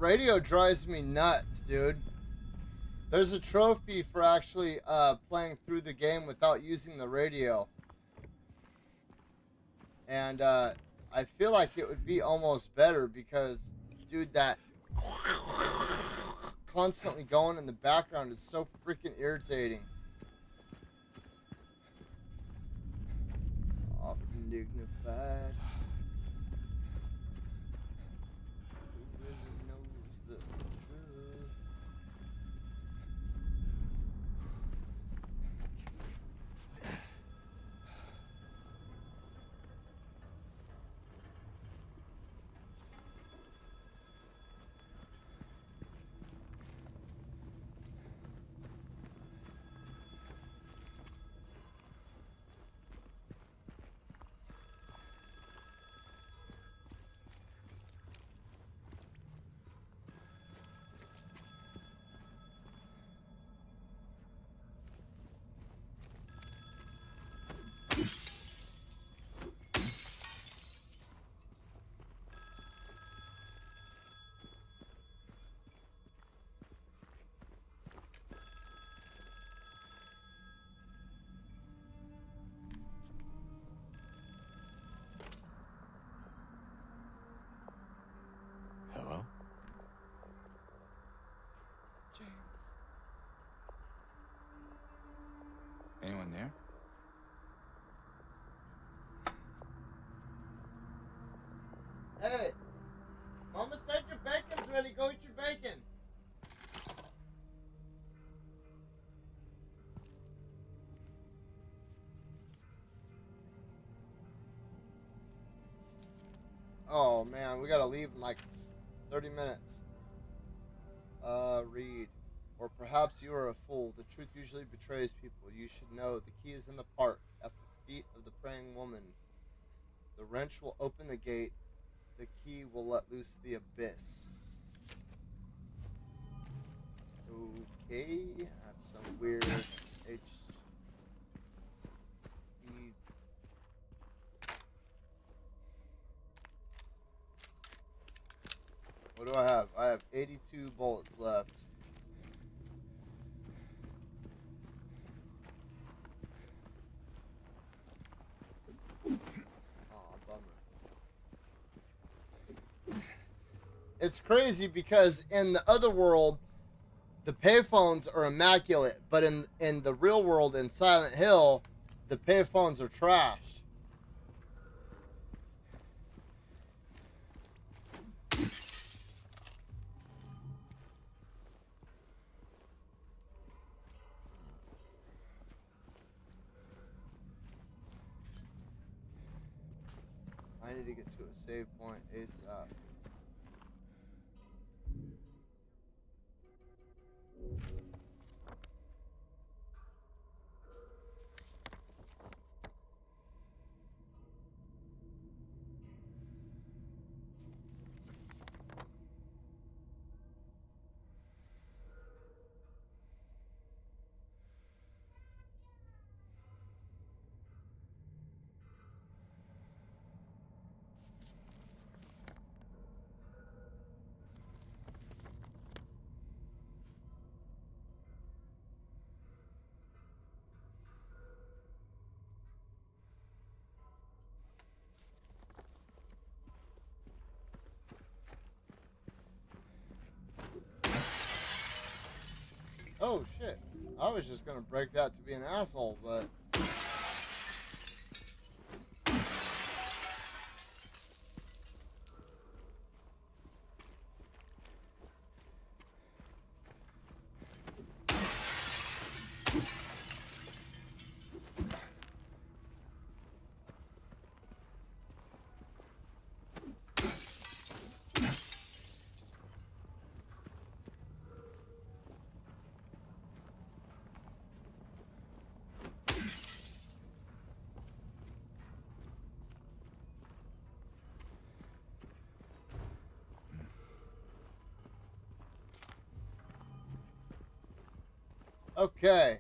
radio drives me nuts, dude. There's a trophy for actually playing through the game without using the radio. And I feel like it would be almost better because, dude, that constantly going in the background is so freaking irritating. Often dignified. Who really knows the truth? Hello? James. Anyone there? Hey, Mama said your bacon's ready. Go eat your bacon. Oh man, we gotta leave in like 30 minutes. Read. Or perhaps you are a fool. The truth usually betrays people. You should know the key is in the park, at the feet of the praying woman. The wrench will open the gate. The key will let loose the abyss. Okay, that's some weird H. E. What do I have? I have 82 bullets left. It's crazy because in the other world, the payphones are immaculate, but in the real world in Silent Hill, the payphones are trashed. I need to get to a save point ASAP. Oh shit. I was just gonna break that to be an asshole, but okay.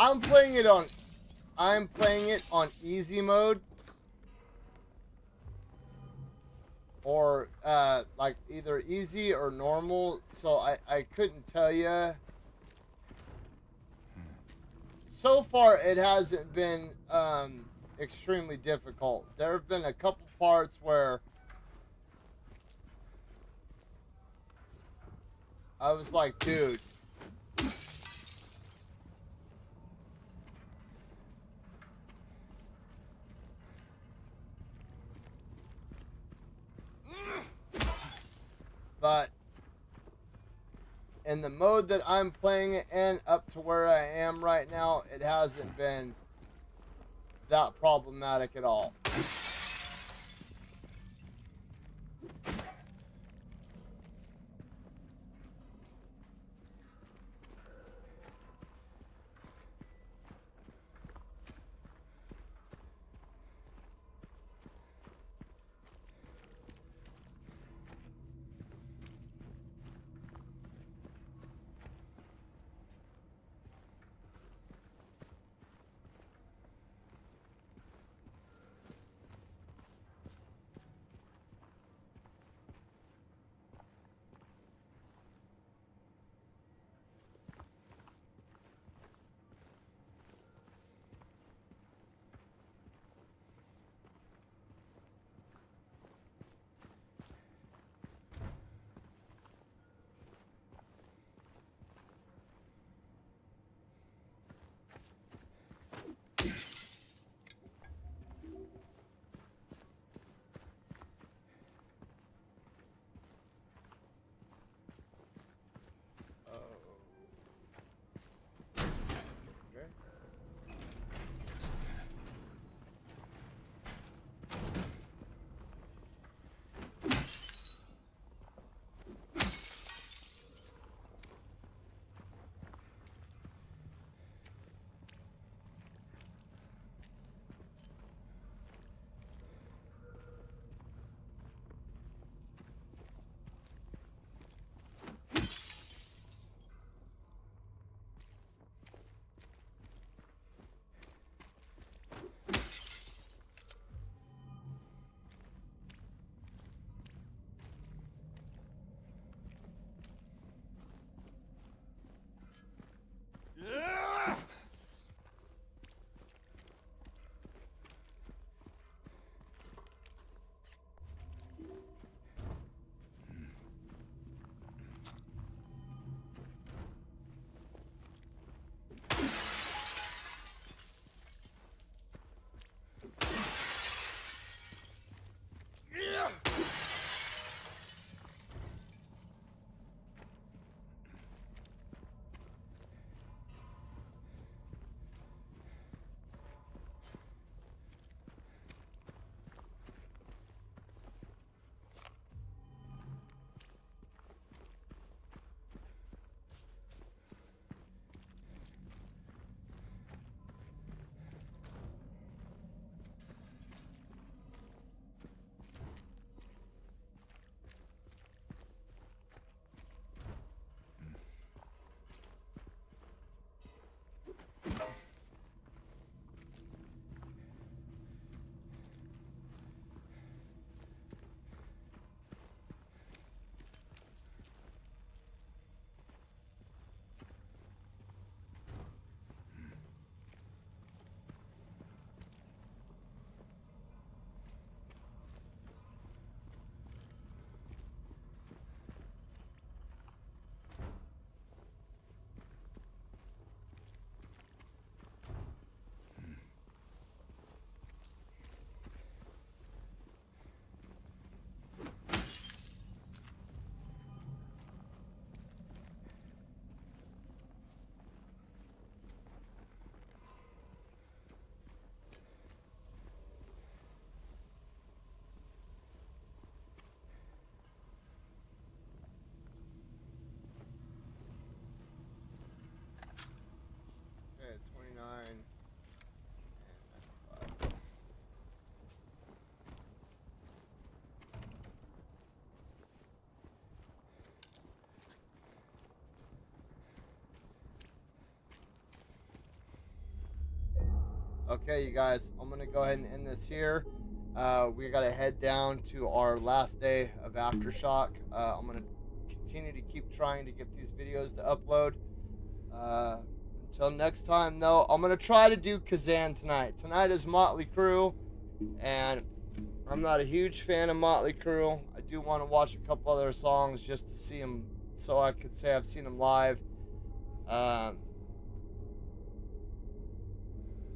I'm playing it on easy mode or like either easy or normal. So I couldn't tell you. So far, it hasn't been extremely difficult. There have been a couple parts where I was like, dude. But in the mode that I'm playing it in, up to where I am right now, it hasn't been that problematic at all. Okay. Okay, 29. And okay, you guys, I'm gonna go ahead and end this here. We got to head down to our last day of Aftershock. I'm going to continue to keep trying to get these videos to upload. Until next time, though, I'm going to try to do Kazan tonight. Tonight is Motley Crue, and I'm not a huge fan of Motley Crue. I do want to watch a couple other songs just to see them, so I could say I've seen them live.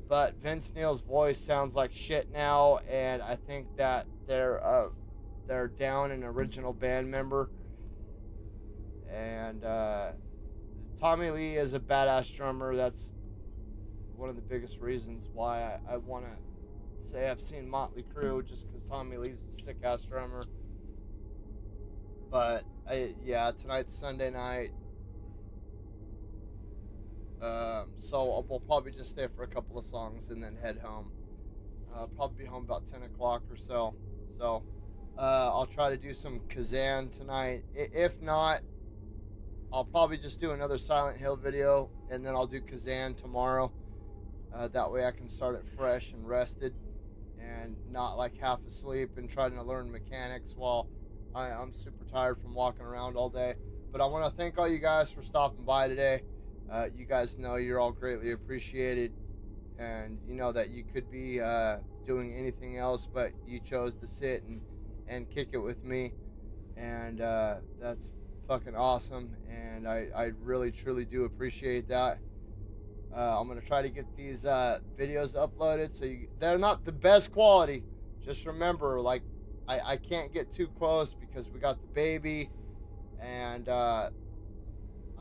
But Vince Neil's voice sounds like shit now, and I think that they're down an original band member. And Tommy Lee is a badass drummer. That's one of the biggest reasons why I want to say I've seen Motley Crue, just because Tommy Lee's a sick ass drummer. But yeah, tonight's Sunday night. So we'll probably just stay for a couple of songs and then head home. Probably be home about 10 o'clock or so. So I'll try to do some Kazan tonight. If not, I'll probably just do another Silent Hill video, and then I'll do Kazan tomorrow. That way I can start it fresh and rested, and not like half asleep and trying to learn mechanics while I'm super tired from walking around all day. But I want to thank all you guys for stopping by today. You guys know you're all greatly appreciated, and you know that you could be doing anything else, but you chose to sit and kick it with me, and that's fucking awesome, and I really truly do appreciate that. I'm gonna try to get these videos uploaded, so they're not the best quality. Just remember, like, I can't get too close because we got the baby, and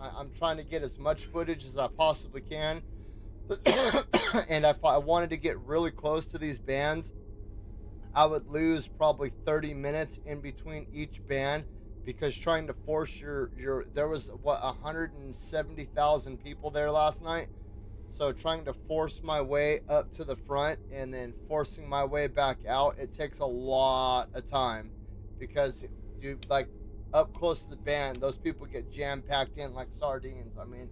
I'm trying to get as much footage as I possibly can. And if I wanted to get really close to these bands, I would lose probably 30 minutes in between each band, because trying to force there was 170,000 people there last night. So trying to force my way up to the front and then forcing my way back out, it takes a lot of time, because dude, like, up close to the band, those people get jam-packed in like sardines. I mean,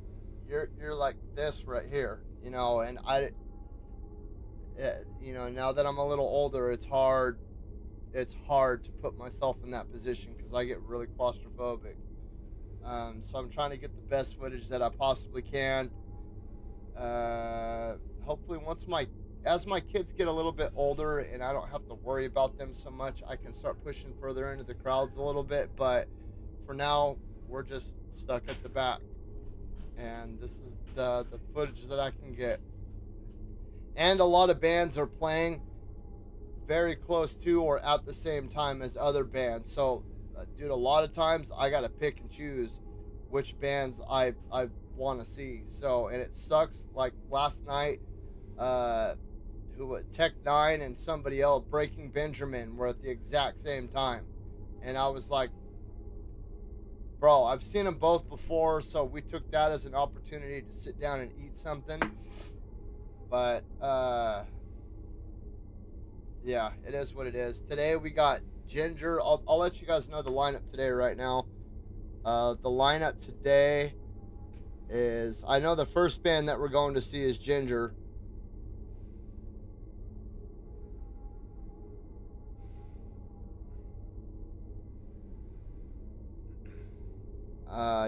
you're like this right here, you know, and now that I'm a little older, it's hard to put myself in that position because I get really claustrophobic. So I'm trying to get the best footage that I possibly can. Hopefully as my kids get a little bit older and I don't have to worry about them so much, I can start pushing further into the crowds a little bit. But for now, we're just stuck at the back, and this is the footage that I can get. And a lot of bands are playing very close to or at the same time as other bands. So, dude, a lot of times I gotta pick and choose which bands I want to see. So, and it sucks. Like last night, Tech Nine and somebody else, Breaking Benjamin, were at the exact same time, and I was like, bro, I've seen them both before, so we took that as an opportunity to sit down and eat something. But yeah, it is what it is. Today we got Ginger. I'll let you guys know the lineup today right now. The lineup today is, I know the first band that we're going to see is Ginger.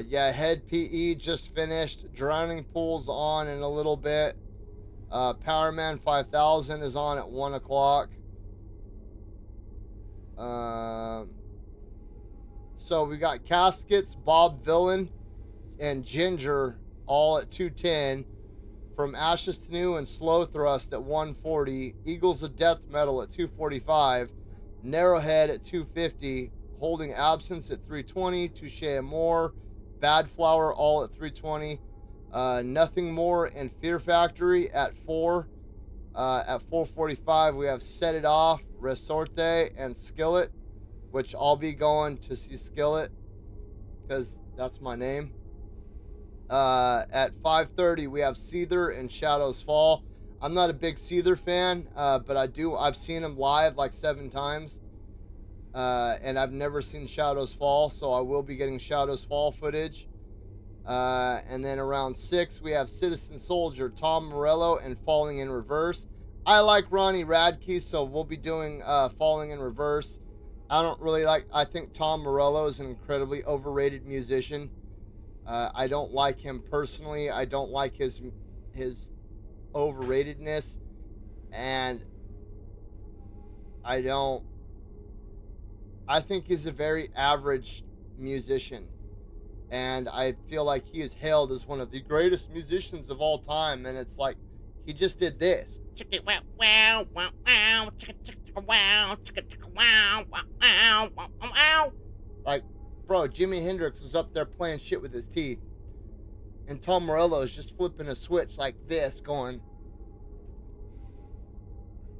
Yeah, Head PE just finished. Drowning Pool's on in a little bit. Powerman 5000 is on at 1 o'clock. So we got Caskets, Bob Villain, and Ginger all at 2:10. From Ashes to New and Slow Thrust at 1:40. Eagles of Death Metal at 2:45. Narrowhead at 2:50. Holding Absence at 3:20. Touche Amore, Bad Flower all at 3:20. Nothing More and Fear Factory at 4. At 4:45 we have Set It Off, Resorte, and Skillet, which I'll be going to see Skillet because that's my name. At 5:30 we have Seether and Shadows Fall. I'm not a big Seether fan, but I've seen him live like 7 times. And I've never seen Shadows Fall, so I will be getting Shadows Fall footage. And then around 6 we have Citizen Soldier, Tom Morello, and Falling in Reverse. I like Ronnie Radke, so we'll be doing Falling in Reverse. I don't really like. I think Tom Morello is an incredibly overrated musician. I don't like him personally. I don't like his overratedness, and I don't. I think he's a very average musician, and I feel like he is hailed as one of the greatest musicians of all time. And it's like he just did this. Chicka wow wow wow wow chicka chicka wow chicka chicka wow wow wow wow wow. Like, bro, Jimi Hendrix was up there playing shit with his teeth, and Tom Morello is just flipping a switch like this, going,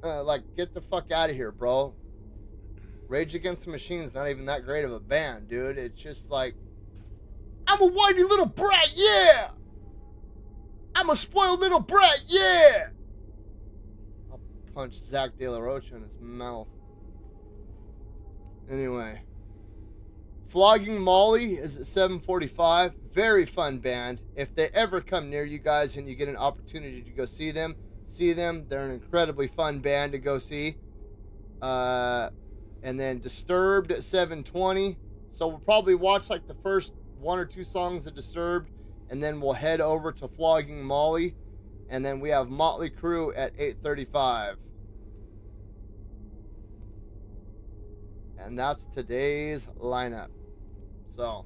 like, get the fuck out of here, bro. Rage Against the Machine's not even that great of a band, dude. It's just like, I'm a whiny little brat, yeah! I'm a spoiled little brat, yeah! I'll punch Zach De La Rocha in his mouth. Anyway. Flogging Molly is at 7:45. Very fun band. If they ever come near you guys and you get an opportunity to go see them, They're an incredibly fun band to go see. And then Disturbed at 7:20. So we'll probably watch like the first one or two songs of Disturbed, and then we'll head over to Flogging Molly, and then we have Motley Crue at 8:35. And that's today's lineup. So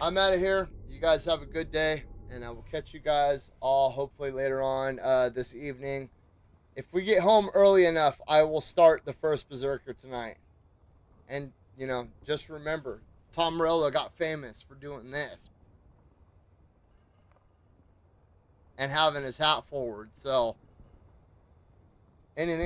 I'm out of here. You guys have a good day, and I will catch you guys all hopefully later on this evening. If we get home early enough, I will start the first Berserker tonight. And, you know, just remember, Tom Morello got famous for doing this. And having his hat forward. So, anything